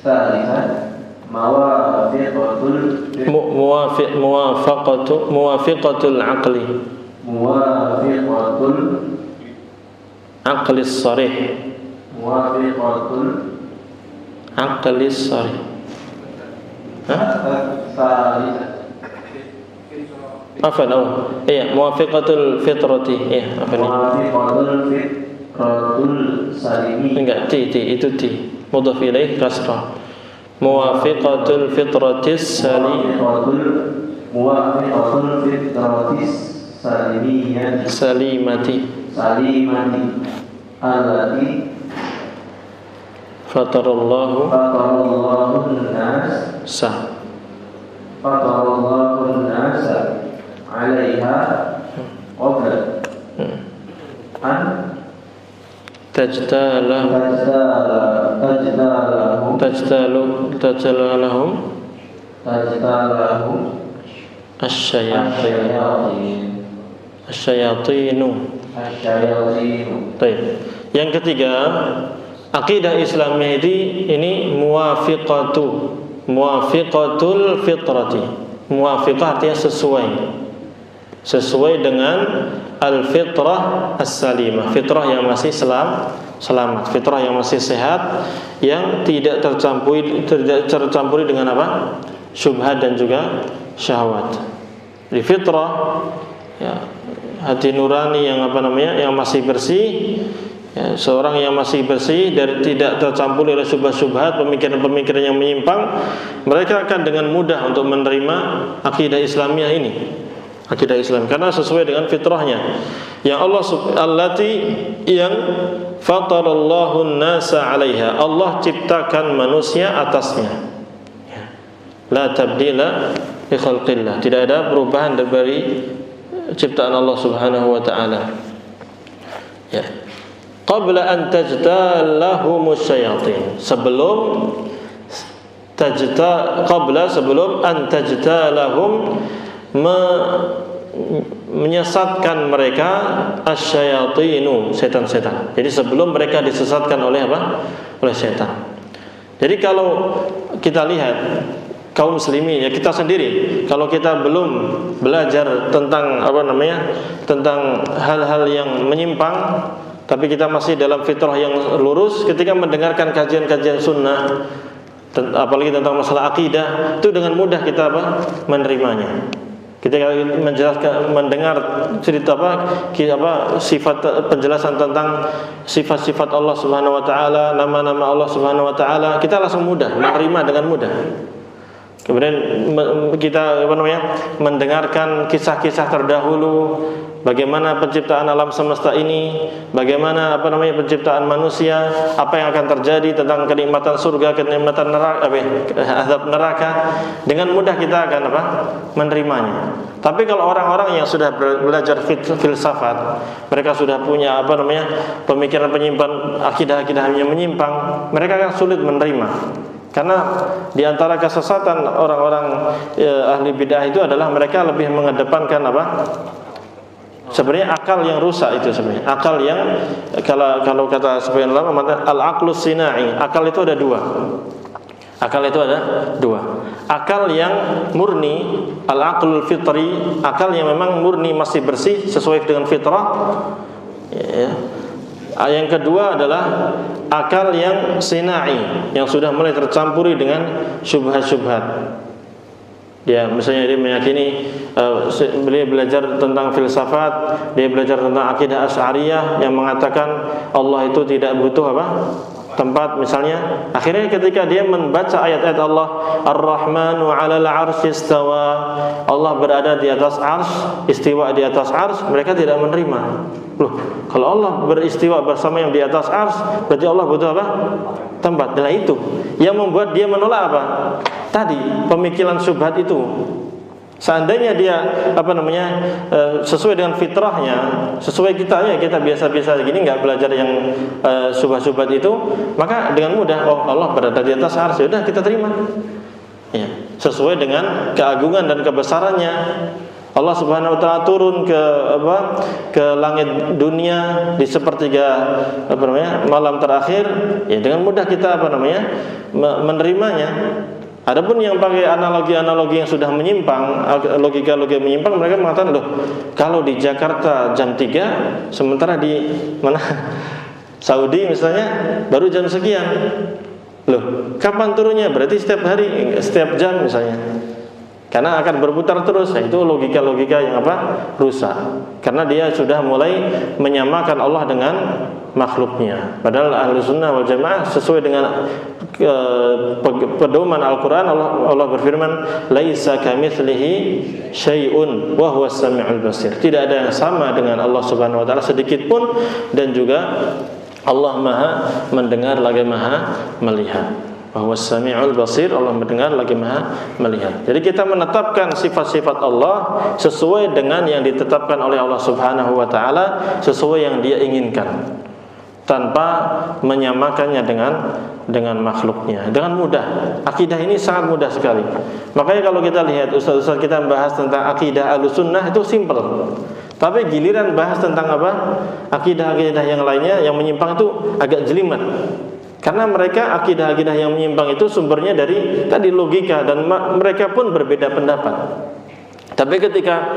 Asalisan muwafiqatul aqli. Muwafiqatul aqli sharih. Muwafiqatul aqli sharih. Muwafiqatul fitrati. Muwafiqatul fitratul salimi. Enggak, itu ti. Mudhaf ilaih kasrah. Muwafiqatul fitratis muwafiqatul fitratis salimati allati fatarallahu an-nas 'alaiha qabla an tajtalahum asyayatinu. Baik. Yang ketiga, akidah Islamiyah ini muwafiqatul fitrati. Muwafiqah artinya sesuai dengan al-fitrah as-salimah, fitrah yang masih selamat, fitrah yang masih sehat, yang tidak tercampuri dengan apa? Syubhat dan juga syahwat. Di fitrah, ya, hati nurani yang yang masih bersih, ya, seorang yang masih bersih dari tidak tercampur oleh syubhat-syubhat, pemikiran-pemikiran yang menyimpang, mereka akan dengan mudah untuk menerima akidah Islamiyah ini. Akidah Islam karena sesuai dengan fitrahnya yang yang fatarallahu an-nasa 'alaiha, Allah ciptakan manusia atasnya. La tabdila li khalqillah, tidak ada perubahan dari ciptaan Allah Subhanahu wa taala. Ya. Qabla an tajtallahumus syayatin, sebelum an tajtalahum menyesatkan mereka asyayatinu, setan-setan. Jadi sebelum mereka disesatkan oleh apa? Oleh setan. Jadi kalau kita lihat kaum muslimin, ya kita sendiri, kalau kita belum belajar tentang tentang hal-hal yang menyimpang, tapi kita masih dalam fitrah yang lurus, ketika mendengarkan kajian-kajian sunnah, apalagi tentang masalah akidah, itu dengan mudah kita menerimanya. Ketika mendengar cerita sifat penjelasan tentang sifat-sifat Allah Subhanahu wa taala, nama-nama Allah Subhanahu wa taala, kita langsung mudah menerima dengan mudah. Kemudian kita mendengarkan kisah-kisah terdahulu, bagaimana penciptaan alam semesta ini, bagaimana penciptaan manusia, apa yang akan terjadi tentang kenikmatan surga, kenikmatan neraka, azab neraka, dengan mudah kita akan menerimanya. Tapi kalau orang-orang yang sudah belajar filsafat, mereka sudah punya pemikiran penyimpan, akidah-akidah yang menyimpang, mereka akan sulit menerima. Karena di antara kesesatan orang-orang ahli bidah itu adalah mereka lebih mengedepankan sebenarnya akal yang rusak itu sebenarnya. Akal yang kalau kata sebagian ulama al-aqlus sinai, akal itu ada dua. Akal itu ada dua. Akal yang murni, al-aqlul fitri, akal yang memang murni masih bersih sesuai dengan fitrah. Ya. Yang kedua adalah akal yang sinai, yang sudah mulai tercampuri dengan syubhat-syubhat. Ya, misalnya dia meyakini beliau belajar tentang filsafat, dia belajar tentang akidah Asy'ariyah yang mengatakan Allah itu tidak butuh tempat misalnya. Akhirnya ketika dia membaca ayat-ayat Allah, Ar-Rahmanu 'alal 'arsy istawa, Allah berada di atas 'arsy, istiwa di atas 'arsy, mereka tidak menerima. Loh, kalau Allah beristiwa bersama yang di atas 'arsy, berarti Allah butuh tempat. Nah itu yang membuat dia menolak tadi pemikiran syubhat itu. Seandainya dia sesuai dengan fitrahnya, sesuai kita biasa-biasa gini, nggak belajar yang syubhat-syubhat itu, maka dengan mudah Allah berada di atas arsy, sudah kita terima. Ya, sesuai dengan keagungan dan kebesarannya. Allah Subhanahu wa taala turun ke langit dunia di sepertiga malam terakhir, ya dengan mudah kita menerimanya. Adapun yang pakai analogi-analogi yang sudah menyimpang, logika-logika menyimpang, mereka mengatakan, loh, kalau di Jakarta jam 3, sementara di Saudi misalnya baru jam sekian. Loh, kapan turunnya? Berarti setiap hari, setiap jam misalnya. Karena akan berputar terus. Itu logika-logika yang rusak. Karena dia sudah mulai menyamakan Allah dengan makhluknya. Padahal Ahlussunnah wal Jamaah sesuai dengan pedoman Al-Quran, Allah berfirman, laisa kamitslihi syai'un wa huwas samiul basir. Tidak ada yang sama dengan Allah Subhanahu wa taala sedikit pun, dan juga Allah Maha mendengar lagi Maha melihat. Bahwa Sami'ul Basir, Allah mendengar lagi Maha melihat. Jadi kita menetapkan sifat-sifat Allah sesuai dengan yang ditetapkan oleh Allah Subhanahu wa taala, sesuai yang Dia inginkan, tanpa menyamakannya dengan makhluknya. Dengan mudah. Akidah ini sangat mudah sekali. Makanya kalau kita lihat ustaz-ustaz kita membahas tentang akidah Ahlussunnah itu simple. Tapi giliran bahas tentang akidah-akidah yang lainnya yang menyimpang itu agak jelimet. Karena mereka akidah-akidah yang menyimpang itu sumbernya dari tadi logika, dan mereka pun berbeda pendapat. Tapi ketika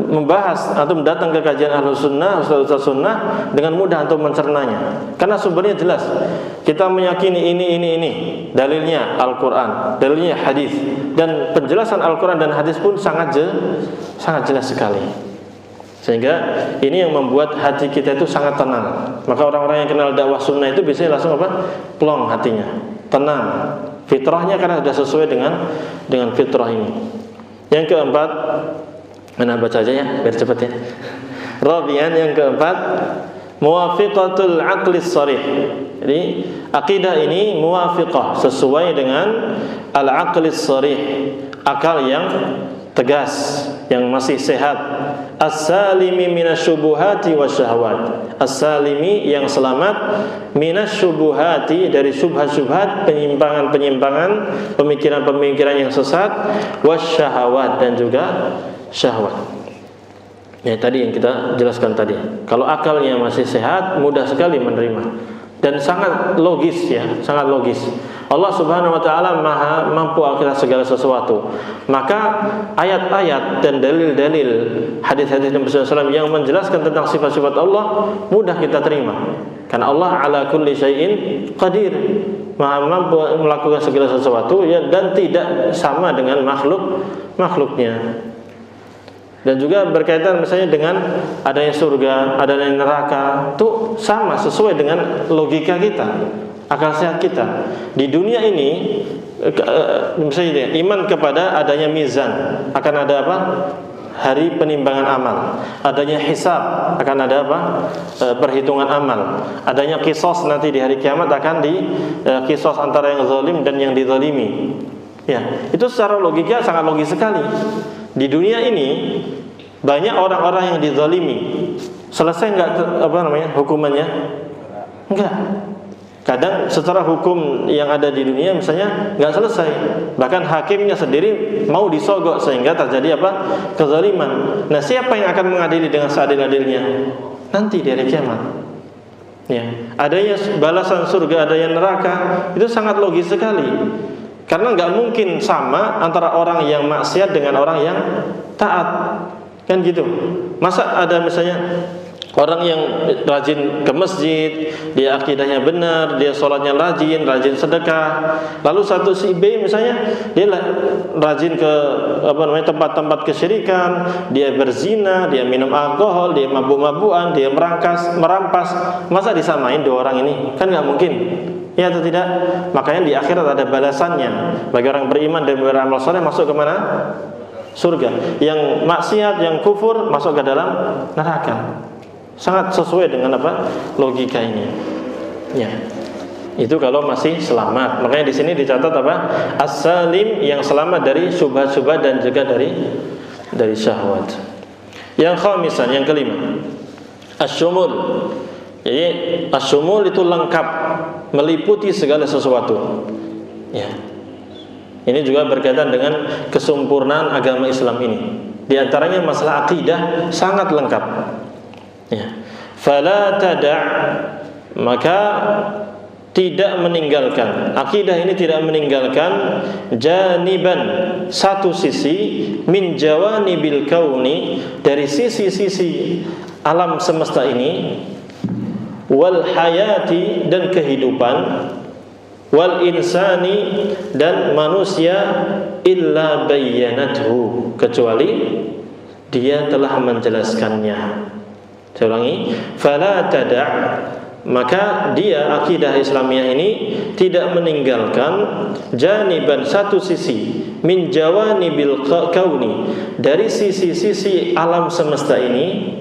membahas atau datang ke kajian Ahlussunnah, ustaz-ustaz sunnah, dengan mudah untuk mencernanya. Karena sumbernya jelas. Kita meyakini ini. Dalilnya Al-Quran, dalilnya hadis, dan penjelasan Al-Quran dan hadis pun sangat jelas sekali. Sehingga ini yang membuat hati kita itu sangat tenang. Maka orang-orang yang kenal dakwah sunnah itu biasanya langsung plong hatinya, tenang. Fitrahnya karena sudah sesuai dengan fitrah ini. Yang keempat, mana baca aja ya biar cepat ya. Rabi'an, yang keempat, muwafiqatul aqlis sharih. Jadi akidah ini muwafiqah, sesuai dengan al-aqlis sharih, akal yang tegas, yang masih sehat. As-salimi minasyubuhati wasyahwat. As-salimi, yang selamat, minasyubuhati, dari syubhat-syubhat, penyimpangan-penyimpangan, pemikiran-pemikiran yang sesat, wasyahwat, dan juga syahwat. Ya, tadi yang kita jelaskan tadi. Kalau akalnya masih sehat, mudah sekali menerima, dan sangat logis ya, sangat logis. Allah Subhanahu wa taala Maha mampu akhirah segala sesuatu. Maka ayat-ayat dan dalil-dalil hadis-hadis Nabi sallallahu alaihi wasallam yang menjelaskan tentang sifat-sifat Allah mudah kita terima. Karena Allah ala kulli syai'in qadir, Maha mampu melakukan segala sesuatu ya, dan tidak sama dengan makhluknya. Dan juga berkaitan misalnya dengan adanya surga, adanya neraka, itu sama sesuai dengan logika kita, akal sehat kita. Di dunia ini misalnya iman kepada adanya mizan, akan ada hari penimbangan amal, adanya hisab, akan ada perhitungan amal, adanya kisos, nanti di hari kiamat akan kisos antara yang zalim dan yang dizalimi. Ya, itu secara logika sangat logis sekali. Di dunia ini banyak orang-orang yang dizalimi. Selesai enggak hukumannya? Enggak. Kadang secara hukum yang ada di dunia misalnya enggak selesai. Bahkan hakimnya sendiri mau disogok sehingga terjadi kezaliman. Nah, siapa yang akan mengadili dengan seadil-adilnya? Nanti di hari kiamat. Ya, adanya balasan surga, adanya neraka, itu sangat logis sekali. Karena enggak mungkin sama antara orang yang maksiat dengan orang yang taat. Kan gitu. Masa ada misalnya orang yang rajin ke masjid, dia akidahnya benar, dia sholatnya rajin sedekah. Lalu satu si B misalnya, dia rajin ke tempat-tempat kesyirikan, dia berzina, dia minum alkohol, dia mabuk-mabukan, dia merampas. Masa disamain dua orang ini? Kan nggak mungkin. Ya atau tidak? Makanya di akhirat ada balasannya. Bagi orang beriman dan beramal saleh masuk ke mana? Surga. Yang maksiat, yang kufur masuk ke dalam neraka. Sangat sesuai dengan logika ini. Ya. Itu kalau masih selamat. Makanya di sini dicatat as-salim, yang selamat dari syubhat-syubhat dan juga dari syahwat. Yang khamisan, yang kelima, asyumul. Jadi asyumul itu lengkap, meliputi segala sesuatu. Ya. Ini juga berkaitan dengan kesempurnaan agama Islam ini. Di antaranya masalah akidah sangat lengkap. Ya. Fala tada', maka tidak meninggalkan, akidah ini tidak meninggalkan janiban, satu sisi, min jawanibil kauni, dari sisi-sisi alam semesta ini, wal hayati, dan kehidupan, wal insani, dan manusia, illa bayyanathu, kecuali dia telah menjelaskannya. Saya ulangi, fala tada', maka dia, akidah Islamiyah ini tidak meninggalkan janiban, satu sisi, min jawanibil kauni, dari sisi-sisi alam semesta ini,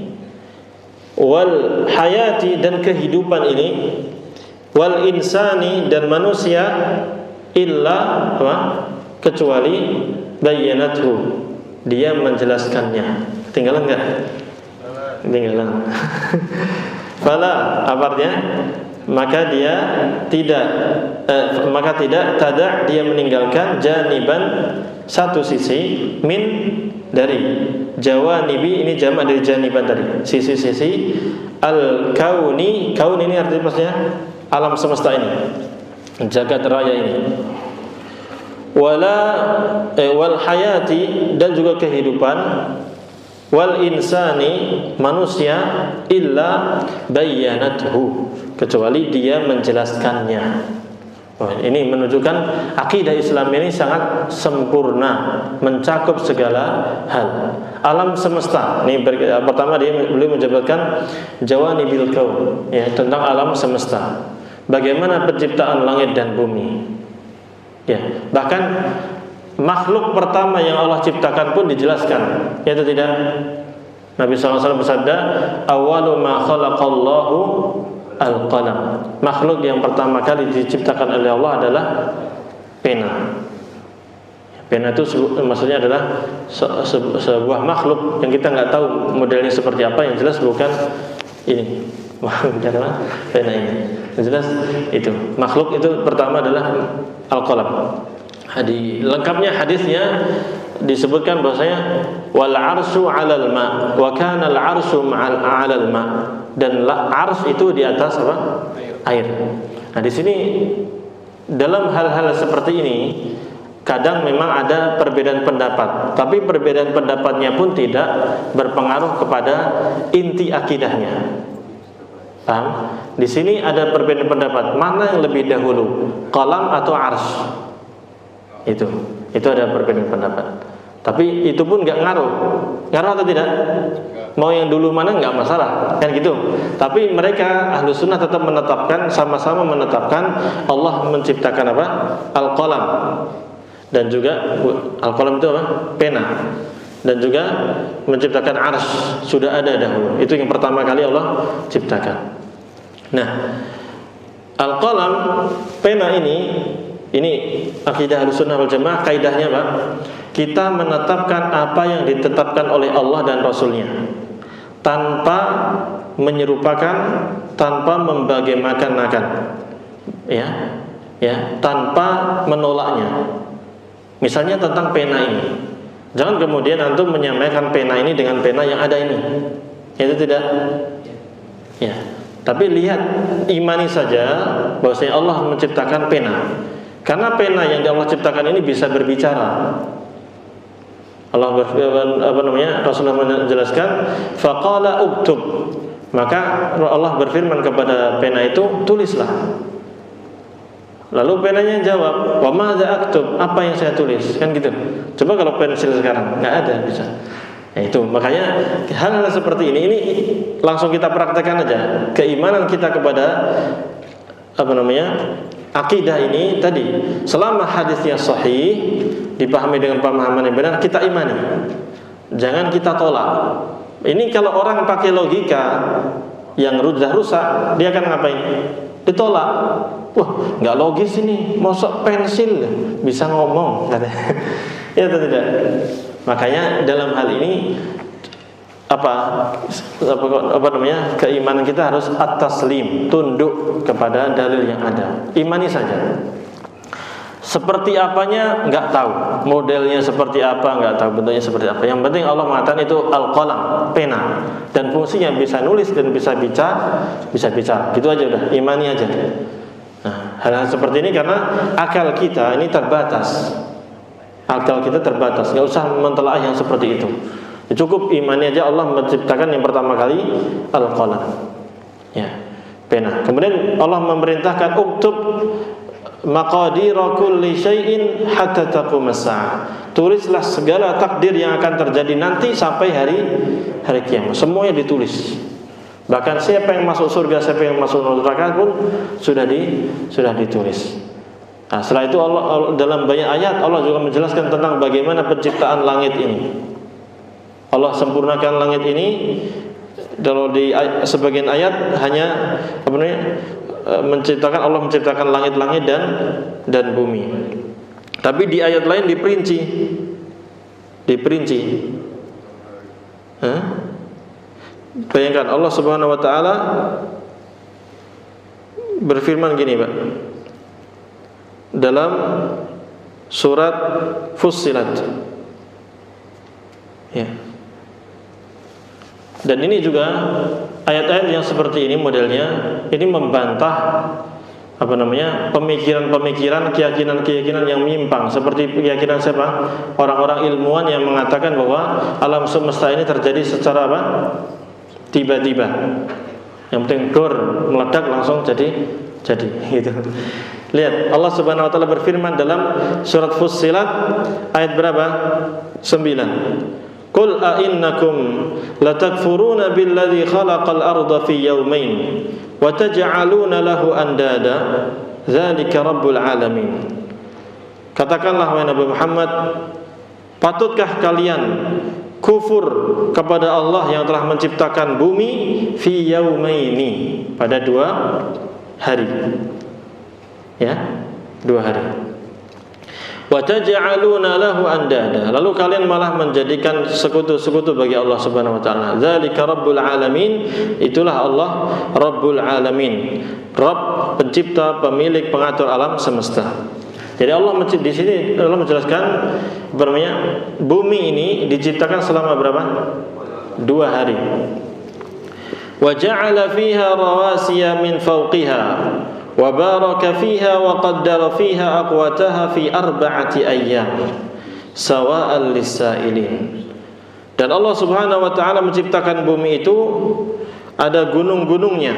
wal hayati, dan kehidupan ini, wal insani, dan manusia, illa apa? Kecuali bayyanathu, dia menjelaskannya. Ketinggalan enggak? Ketinggalan. Fala, apa artinya? Maka dia tidak tada', dia meninggalkan janiban, satu sisi, min, dari jawanibi, ini jamak dari janiban tadi, sisi-sisi, al-kauni, kaun ini artinya maksudnya alam semesta ini, jagat raya ini, wal hayati, dan juga kehidupan, wal insani, manusia, illa bayyanathu, kecuali dia menjelaskannya. Ini menunjukkan akidah Islam ini sangat sempurna, mencakup segala hal. Alam semesta. Ini pertama beliau menjabarkan jawanibil kaun, ya, tentang alam semesta. Bagaimana penciptaan langit dan bumi. Ya, bahkan makhluk pertama yang Allah ciptakan pun dijelaskan, yaitu tidak. Nabi SAW bersabda, awwalu ma khalaqallahu al-qalam. Makhluk yang pertama kali diciptakan oleh Allah adalah pena. Pena itu maksudnya adalah sebuah makhluk yang kita nggak tahu modelnya seperti apa, yang jelas bukan ini. Bicara pena ini. Yang jelas itu. Makhluk itu pertama adalah al-qalam. Lengkapnya hadisnya disebutkan bahwasanya wal arsyu 'alal ma wa kana al arsyu 'alal ma, dan ars itu di atas apa? Air. Nah, di sini dalam hal-hal seperti ini kadang memang ada perbedaan pendapat, tapi perbedaan pendapatnya pun tidak berpengaruh kepada inti akidahnya. Paham? Di sini ada perbedaan pendapat, mana yang lebih dahulu, qalam atau ars? Itu ada perbedaan pendapat. Tapi itu pun nggak ngaruh atau tidak? Mau yang dulu mana nggak masalah, kan gitu. Tapi mereka ahlu sunnah tetap menetapkan, sama-sama menetapkan Allah menciptakan apa? Al-qalam, dan juga al-qalam itu apa? Pena, dan juga menciptakan ars, sudah ada dahulu. Itu yang pertama kali Allah ciptakan. Nah, al-qalam, pena ini akidah Ahlussunnah wal Jamaah, kaidahnya Pak, kita menetapkan apa yang ditetapkan oleh Allah dan Rasulnya, tanpa menyerupakan, tanpa membagaimanakan, ya, tanpa menolaknya. Misalnya tentang pena ini, jangan kemudian antum menyamakan pena ini dengan pena yang ada ini, itu tidak, ya. Tapi lihat, imani saja bahwasanya Allah menciptakan pena. Karena pena yang Allah ciptakan ini bisa berbicara. Allah Rasulullah menjelaskan, faqala uktub, maka Allah berfirman kepada pena itu, tulislah. Lalu penanya jawab, wa madza aktub, apa yang saya tulis, kan gitu. Coba kalau pensil sekarang nggak ada, bisa. Nah, itu makanya hal-hal seperti ini langsung kita praktekkan aja. Keimanan kita kepada akidah ini tadi, selama hadisnya sahih, dipahami dengan pemahaman yang benar, kita imani. Jangan kita tolak. Ini kalau orang pakai logika yang sudah rusak, dia akan ngapain? Ditolak. Wah, nggak logis ini. Mosok pensil bisa ngomong, katanya. Ya atau tidak? Makanya dalam hal ini keimanan kita harus at-taslim, tunduk kepada dalil yang ada. Imani saja. Seperti apanya nggak tahu, modelnya seperti apa nggak tahu, bentuknya seperti apa. Yang penting Allah mengatakan itu al-qalam, pena, dan fungsinya bisa nulis dan bisa bicara. Gitu aja udah, imani aja. Nah, hal-hal seperti ini karena akal kita ini terbatas. Akal kita terbatas, nggak usah mentelaah yang seperti itu. Cukup imani aja Allah menciptakan yang pertama kali al-qalam, ya, pena. Kemudian Allah memerintahkan uktub, maqadira kulli syai'in hatta taqumas saa'ah. Tulislah segala takdir yang akan terjadi nanti sampai hari kiamat. Semuanya ditulis. Bahkan siapa yang masuk surga, siapa yang masuk neraka pun sudah ditulis. Nah, setelah itu Allah dalam banyak ayat Allah juga menjelaskan tentang bagaimana penciptaan langit ini. Allah sempurnakan langit ini. Kalau di sebagian ayat hanya Allah menciptakan langit-langit dan bumi. Tapi di ayat lain diperinci. Bayangkan Allah Subhanahu wa taala berfirman gini, Pak. Dalam surat Fussilat. Ya. Dan ini juga ayat-ayat yang seperti ini modelnya ini membantah pemikiran-pemikiran, keyakinan-keyakinan yang menyimpang seperti keyakinan siapa? Orang-orang ilmuwan yang mengatakan bahwa alam semesta ini terjadi secara tiba-tiba. Yang penting dor meledak langsung jadi gitu. Lihat Allah Subhanahu wa taala berfirman dalam surat Fussilat ayat berapa? 9. Qul a'innakum latakfuruna billadzi khalaqal arda fi yawmain wa taj'aluna lahu andada dzalika rabbul alamin. Katakanlah wahai Nabi Muhammad, patutkah kalian kufur kepada Allah yang telah menciptakan bumi fi yaumaini, pada 2 hari. Ya, 2 hari. Wa taj'aluna lahu andada, lalu kalian malah menjadikan sekutu-sekutu bagi Allah Subhanahu wa taala. Dzalika rabbul alamin, itulah Allah Rabbul alamin, Rabb, pencipta, pemilik, pengatur alam semesta. Jadi Allah di sini Allah menjelaskan bumi ini diciptakan selama berapa? 2 hari. Wa ja'ala fiha rawasiya min fawqiha wa baraka fiha wa qaddara fiha aqwataha fi 4 ayyam sawa'an lis-sa'ilin. Dan Allah Subhanahu wa taala menciptakan bumi itu ada gunung-gunungnya.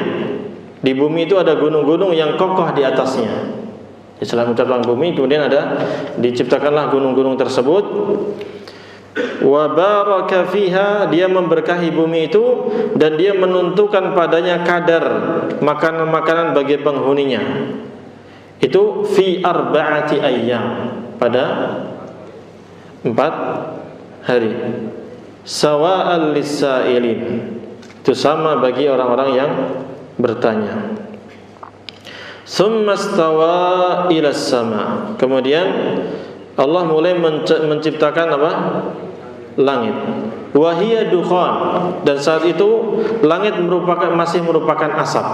Di bumi itu ada gunung-gunung yang kokoh di atasnya. Setelah menciptakan bumi kemudian diciptakanlah gunung-gunung tersebut. Wa baraka fiha, dia memberkahi bumi itu dan dia menentukan padanya kadar makanan-makanan bagi penghuninya. Itu fi 4 ayyam, pada 4 hari. Sawa'al lis-sa'ilin, itu sama bagi orang-orang yang bertanya. Tsumma stawa ila sama, kemudian Allah mulai menciptakan langit. Wahia dukhan, dan saat itu langit masih merupakan asap.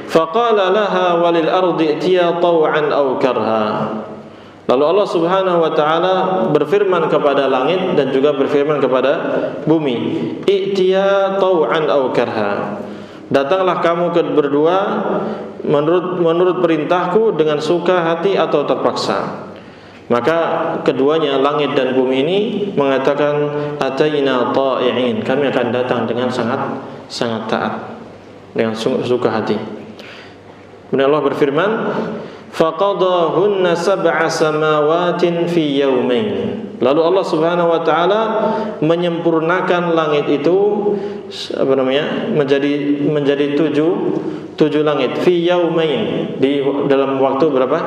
Faqala laha walil ardi itiya taw'an aw karha. Lalu Allah Subhanahu wa taala berfirman kepada langit dan juga berfirman kepada bumi, itiya taw'an aw karha. Datanglah kamu berdua menurut perintahku dengan suka hati atau terpaksa. Maka keduanya, langit dan bumi ini, mengatakan ataina ta'i'in, kami akan datang dengan sangat taat, dengan suka hati. Kemudian Allah berfirman, faqadahunna 7 samawatin fi yawmain. Lalu Allah Subhanahu wa taala menyempurnakan langit itu menjadi 7 langit fi yaumain, dalam waktu berapa?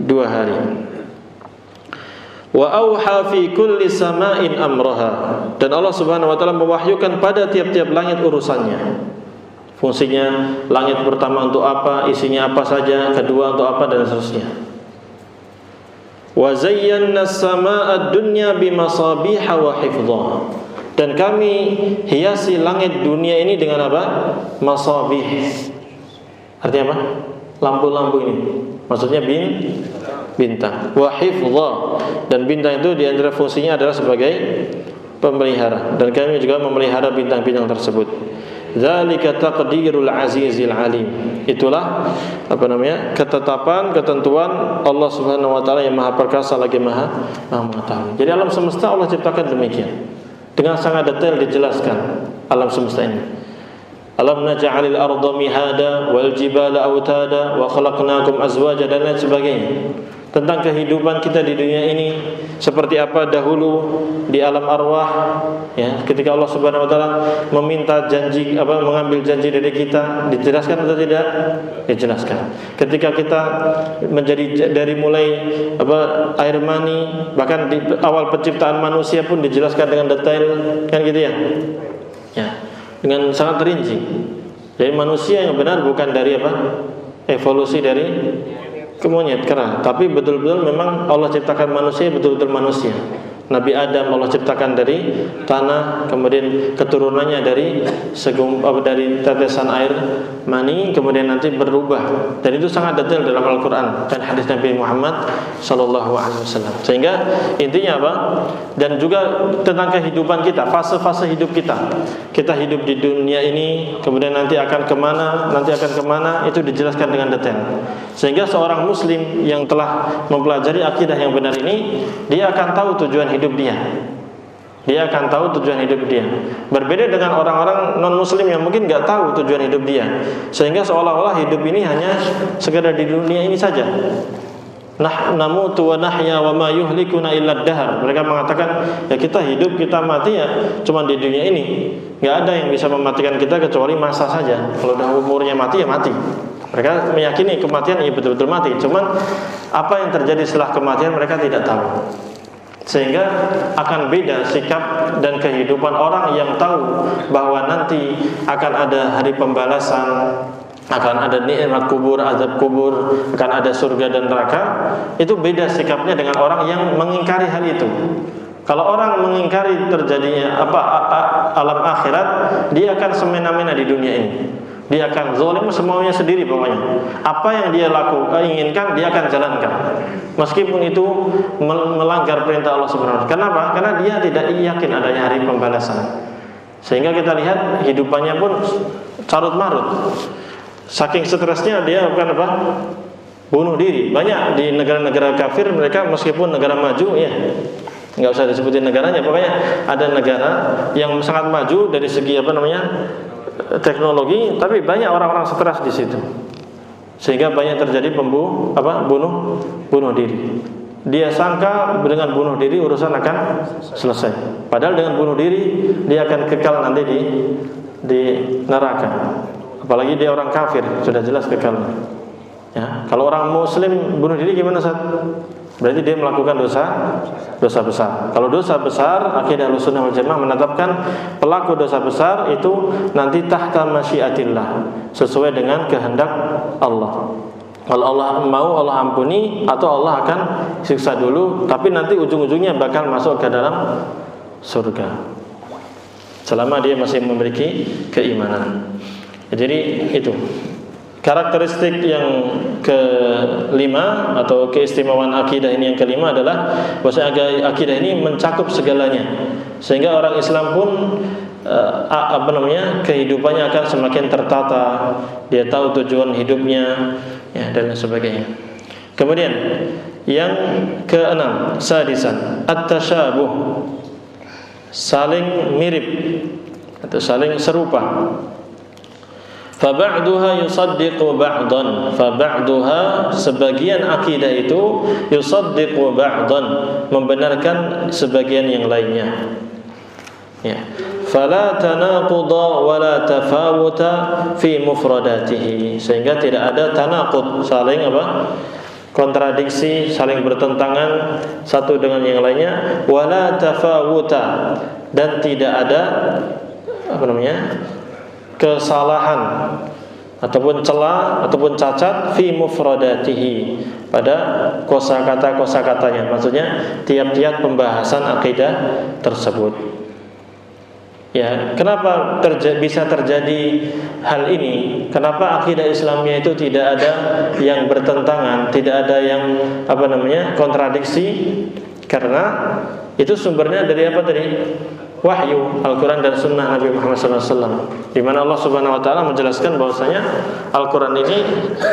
2 hari. Wa auha fi kulli sama'in amraha, dan Allah Subhanahu wa taala mewahyukan pada tiap-tiap langit urusannya. Fungsinya langit pertama untuk apa, isinya apa saja, kedua untuk apa, dan seterusnya. Wa zayyana as-samaa'a ad-dunya bimasabiha wa hifdha, dan kami hiasi langit dunia ini dengan apa? Masabih. Artinya apa? Lampu-lampu ini. Maksudnya bintang. Wa hifdha, dan bintang itu di antara fungsinya adalah sebagai pemelihara, dan kami juga memelihara bintang-bintang tersebut. Dzalika taqdirul azizil alim. Itulah ketetapan, ketentuan Allah Subhanahu wa taala yang Maha Perkasa lagi Maha Mengetahui. Jadi alam semesta Allah ciptakan demikian. Dengan sangat detail dijelaskan alam semesta ini. Alam naj'alil arda mihada wal jibala autada wa khalaqnakum azwaja dan lain sebagainya. Tentang kehidupan kita di dunia ini seperti apa dahulu di alam arwah, ya, ketika Allah Subhanahu wa taala meminta janji mengambil janji dari kita, dijelaskan atau tidak? Dijelaskan. Ketika kita menjadi dari mulai air mani, bahkan di awal penciptaan manusia pun dijelaskan dengan detail, kan gitu ya. Ya, dengan sangat rinci. Jadi manusia yang benar bukan dari evolusi dari monyet kera, tapi betul-betul memang Allah ciptakan manusia betul-betul manusia. Nabi Adam Allah ciptakan dari tanah, kemudian keturunannya dari dari tetesan air mani, kemudian nanti berubah. Dan itu sangat detail dalam Al-Quran dan hadis Nabi Muhammad SAW. Sehingga intinya apa? Dan juga tentang kehidupan kita, fase-fase hidup kita. Kita hidup di dunia ini, kemudian nanti akan kemana, itu dijelaskan dengan detail. Sehingga seorang Muslim yang telah mempelajari akidah yang benar ini, dia akan tahu tujuan hidup dia. Dia akan tahu tujuan hidup dia. Berbeda dengan orang-orang non-muslim yang mungkin nggak tahu tujuan hidup dia, sehingga seolah-olah hidup ini hanya sekedar di dunia ini saja. Namutu wa nahya wa ma yuhlikuna illa ad-dahr. Mereka mengatakan, ya kita hidup, kita mati ya cuma di dunia ini. Nggak ada yang bisa mematikan kita kecuali masa saja. Kalau udah umurnya mati ya mati. Mereka meyakini kematian ya betul-betul mati. Cuman apa yang terjadi setelah kematian mereka tidak tahu. Sehingga akan beda sikap dan kehidupan orang yang tahu bahwa nanti akan ada hari pembalasan, akan ada nikmat kubur, azab kubur, akan ada surga dan neraka. Itu beda sikapnya dengan orang yang mengingkari hal itu. Kalau orang mengingkari terjadinya alam akhirat, dia akan semena-mena di dunia ini. Dia akan zalim semuanya sendiri pokoknya. Apa yang dia inginkan dia akan jalankan, meskipun itu melanggar perintah Allah Subhanahu wa taala. Kenapa? Karena dia tidak yakin adanya hari pembalasan. Sehingga kita lihat hidupannya pun carut marut. Saking stresnya dia bukan bunuh diri. Banyak di negara-negara kafir, mereka meskipun negara maju ya, nggak usah disebutin negaranya, pokoknya ada negara yang sangat maju dari segi teknologi, tapi banyak orang-orang stres di situ, sehingga banyak terjadi bunuh diri. Dia sangka dengan bunuh diri urusan akan selesai, padahal dengan bunuh diri dia akan kekal nanti di neraka. Apalagi dia orang kafir, sudah jelas kekalnya. Ya, kalau orang muslim bunuh diri gimana, Ustaz? Berarti dia melakukan dosa besar. Kalau dosa besar, akidah Ahlussunnah wal Jamaah menetapkan pelaku dosa besar itu nanti tahta masyiatillah, sesuai dengan kehendak Allah. Kalau Allah mau, Allah ampuni, atau Allah akan siksa dulu, tapi nanti ujung-ujungnya bakal masuk ke dalam surga selama dia masih memiliki keimanan. Jadi itu karakteristik yang kelima atau keistimewaan akidah ini yang kelima adalah bahwa akidah ini mencakup segalanya, sehingga orang Islam pun kehidupannya akan semakin tertata. Dia tahu tujuan hidupnya ya, dan lain sebagainya. Kemudian yang keenam, sadisan, at-tasyabuh, saling mirip atau saling serupa. Faba'duha yusaddiqu ba'dan. Faba'duha, sebagian akidah itu yusaddiqu ba'dan, membenarkan sebagian yang lainnya. Ya. Fala tanaquda wala tafawuta fi mufradatihi, sehingga tidak ada tanaqud, saling kontradiksi, saling bertentangan satu dengan yang lainnya. Wala tafawuta, dan tidak ada kesalahan ataupun celah ataupun cacat fi mufradatihi, pada kosakata-kosakatanya, maksudnya tiap-tiap pembahasan akidah tersebut. Ya, kenapa bisa terjadi hal ini? Kenapa akidah Islamnya itu tidak ada yang bertentangan, tidak ada yang kontradiksi? Karena itu sumbernya dari apa tadi? wahyu Al-Quran dan Sunnah Nabi Muhammad SAW, di mana Allah Subhanahu Wa Taala menjelaskan bahwasanya Al-Quran ini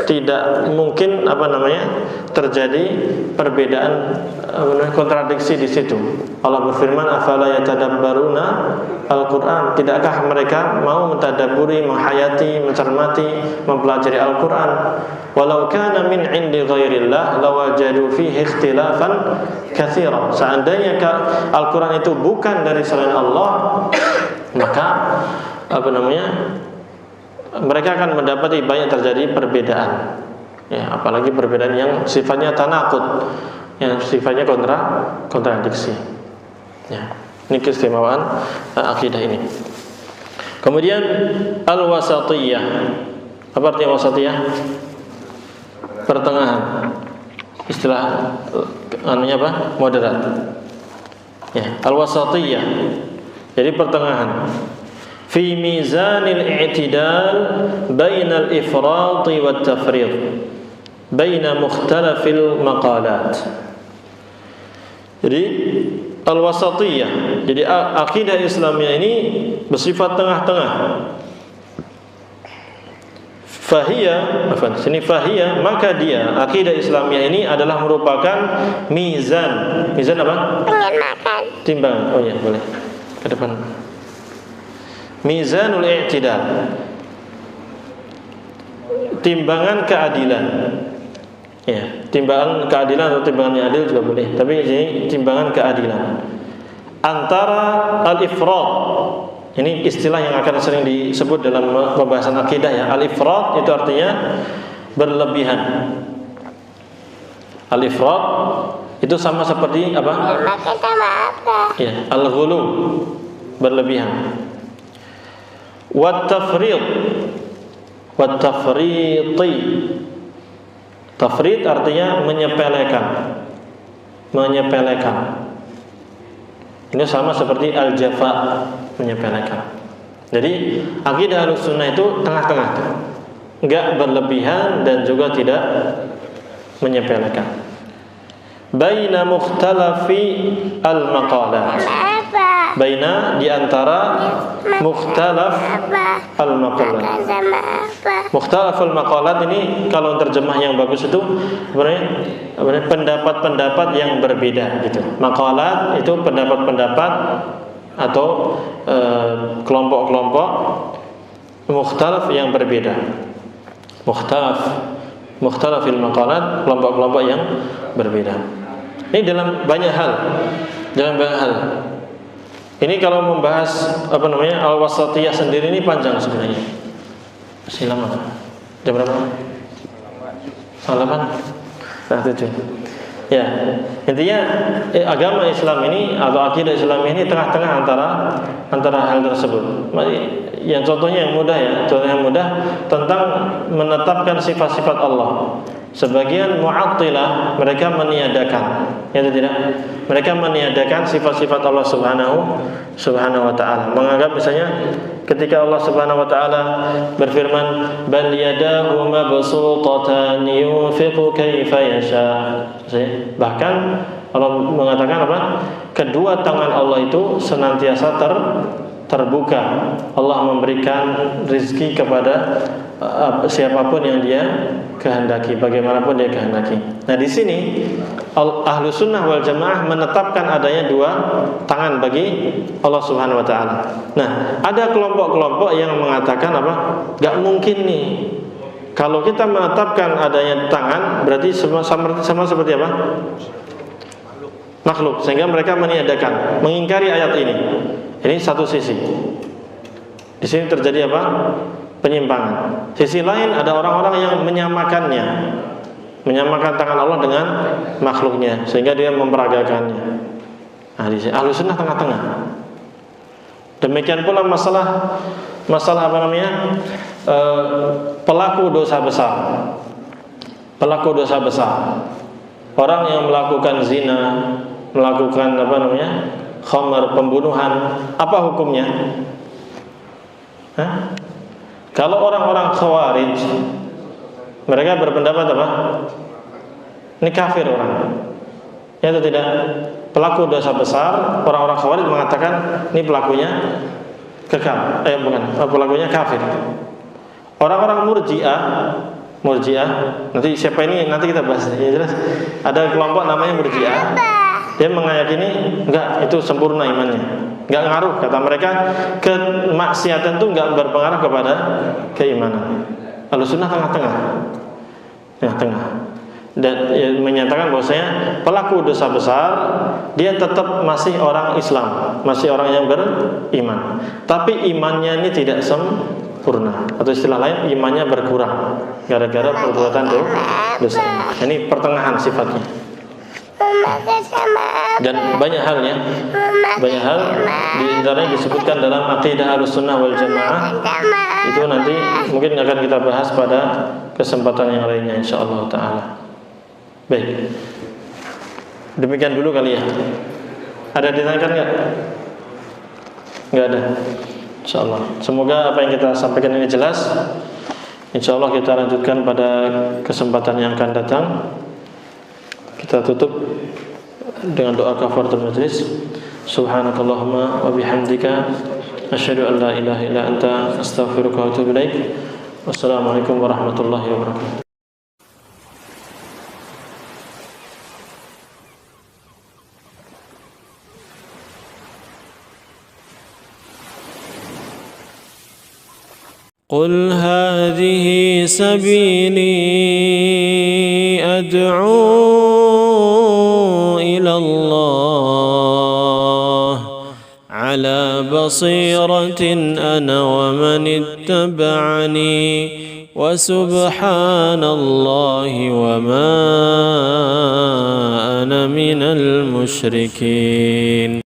tidak mungkin terjadi perbedaan kontradiksi di situ. Allah berfirman, afala yatadabbaruna Al-Quran, tidakkah mereka mau mentadabburi, menghayati, mencermati, mempelajari Al-Quran? Walau kana min indi ghairillah lawajadu fihi ikhtilafan katsira. Seandainya Al-Quran itu bukan dari selain Allah, maka mereka akan mendapati banyak terjadi perbedaan. Ya, apalagi perbedaan yang sifatnya tanaqud, yang sifatnya kontradiksi. Ya, ini keistimewaan akidah ini. Kemudian al-wasatiyah. Apa artinya wasatiyah? Pertengahan. Istilah moderat. Ya, al-wasatiyah. Jadi pertengahan. Fi mizanil i'tidal bainal ifrat wat tafrid, baina mukhtalafil maqalat. Jadi al-wasatiyah. Jadi akidah Islamiyah ini bersifat tengah-tengah. Fahiyah, maka dia akidah Islamiyah ini adalah merupakan mizan. Mizan apa? Timbangan. Oh ya, boleh. Ke depan. Mizanul i'tidal. Timbangan keadilan. Ya, timbangan keadilan atau timbangan yang adil juga boleh. Tapi ini timbangan keadilan antara al-ifrat. Ini istilah yang akan sering disebut dalam pembahasan akidah ya. Al-ifrat itu artinya berlebihan. Al-ifrat itu sama seperti apa? Ya, al-ghulu, berlebihan. Wat-tafrid. Wat-tafriti. Tafrid artinya menyepelekan. Menyepelekan. Ini sama seperti al-jafa, menyepelekan. Jadi akidah Ahlussunnah itu tengah-tengah, enggak berlebihan dan juga tidak menyepelekan. Baina mukhtalafi al-maqalat. Baina di antara mukhtalaf al-maqalat. Mukhtalaf al-maqalat ini kalau terjemah yang bagus itu sebenarnya pendapat-pendapat yang berbeda gitu. Maqalat itu pendapat-pendapat atau kelompok-kelompok mukhtalaf yang berbeda. Mukhtalafil maqalat, kelompok-kelompok yang berbeda. Ini dalam banyak hal. Ini kalau membahas al-wasatiyah sendiri ini panjang sebenarnya. Masih lama. Jam berapa? 8. Ya, intinya agama Islam ini atau akidah Islam ini tengah-tengah antara hal tersebut. Yang contohnya yang mudah tentang menetapkan sifat-sifat Allah. Sebagian Mu'attilah mereka meniadakan, ya tidak? Mereka meniadakan sifat-sifat Allah Subhanahu wa taala. Menganggap misalnya ketika Allah Subhanahu wa taala berfirman, "Bal yadahu mabsutatan yunfiqu kaifa yasha." Bahkan Allah mengatakan apa? Kedua tangan Allah itu senantiasa terbuka. Allah memberikan rizki kepada siapapun yang dia kehendaki, bagaimanapun dia kehendaki. Nah, di sini Ahlussunnah wal Jamaah menetapkan adanya dua tangan bagi Allah Subhanahu wa taala. Nah, ada kelompok-kelompok yang mengatakan apa? Gak mungkin nih. Kalau kita menetapkan adanya tangan, berarti sama seperti apa? Makhluk. Sehingga mereka meniadakan, mengingkari ayat ini. Ini satu sisi. Di sini terjadi apa? Penyimpangan. Sisi lain ada orang-orang yang menyamakannya, menyamakan tangan Allah dengan makhluknya, sehingga dia memperagakannya. Nah, di sini Ahlussunnah tengah-tengah. Demikian pula masalah pelaku dosa besar. Pelaku dosa besar. Orang yang melakukan zina, melakukan khamar, pembunuhan, apa hukumnya? Kalau orang-orang Khawarij, mereka berpendapat apa? Ini kafir orang. Ya atau tidak? pelaku dosa besar, orang-orang Khawarij mengatakan ini pelakunya kekal, pelakunya kafir. Orang-orang Murji'ah, nanti siapa ini nanti kita bahas ya, jelas. Ada kelompok namanya Murji'ah. Dia meyakini enggak, itu sempurna imannya. Enggak ngaruh, kata mereka, kemaksiatan itu enggak berpengaruh kepada keimanan. Ahlussunnah tengah-tengah. Dan menyatakan bahwasanya pelaku dosa besar dia tetap masih orang Islam, masih orang yang beriman. Tapi imannya ini tidak sempurna, atau istilah lain imannya berkurang gara-gara perbuatan dosa. Ini pertengahan sifatnya. Dan banyak hal di antaranya disebutkan dalam akidah Ahlussunnah wal Jamaah. Itu nanti mungkin akan kita bahas pada kesempatan yang lainnya insyaallah taala. Baik. Demikian dulu kali ya. Ada ditanyakan enggak? Enggak ada. Insyaallah. Semoga apa yang kita sampaikan ini jelas. Insyaallah kita lanjutkan pada kesempatan yang akan datang. Kita tutup dengan doa kafaratul majlis. Subhanakallahumma wa bihamdika asyhadu an la ilaha illa anta astaghfiruka wa atubu ilaik. Wassalamualaikum warahmatullahi wabarakatuh. قل هذه سبيلي أدعو إلى الله على بصيرة أنا ومن اتبعني وسبحان الله وما أنا من المشركين.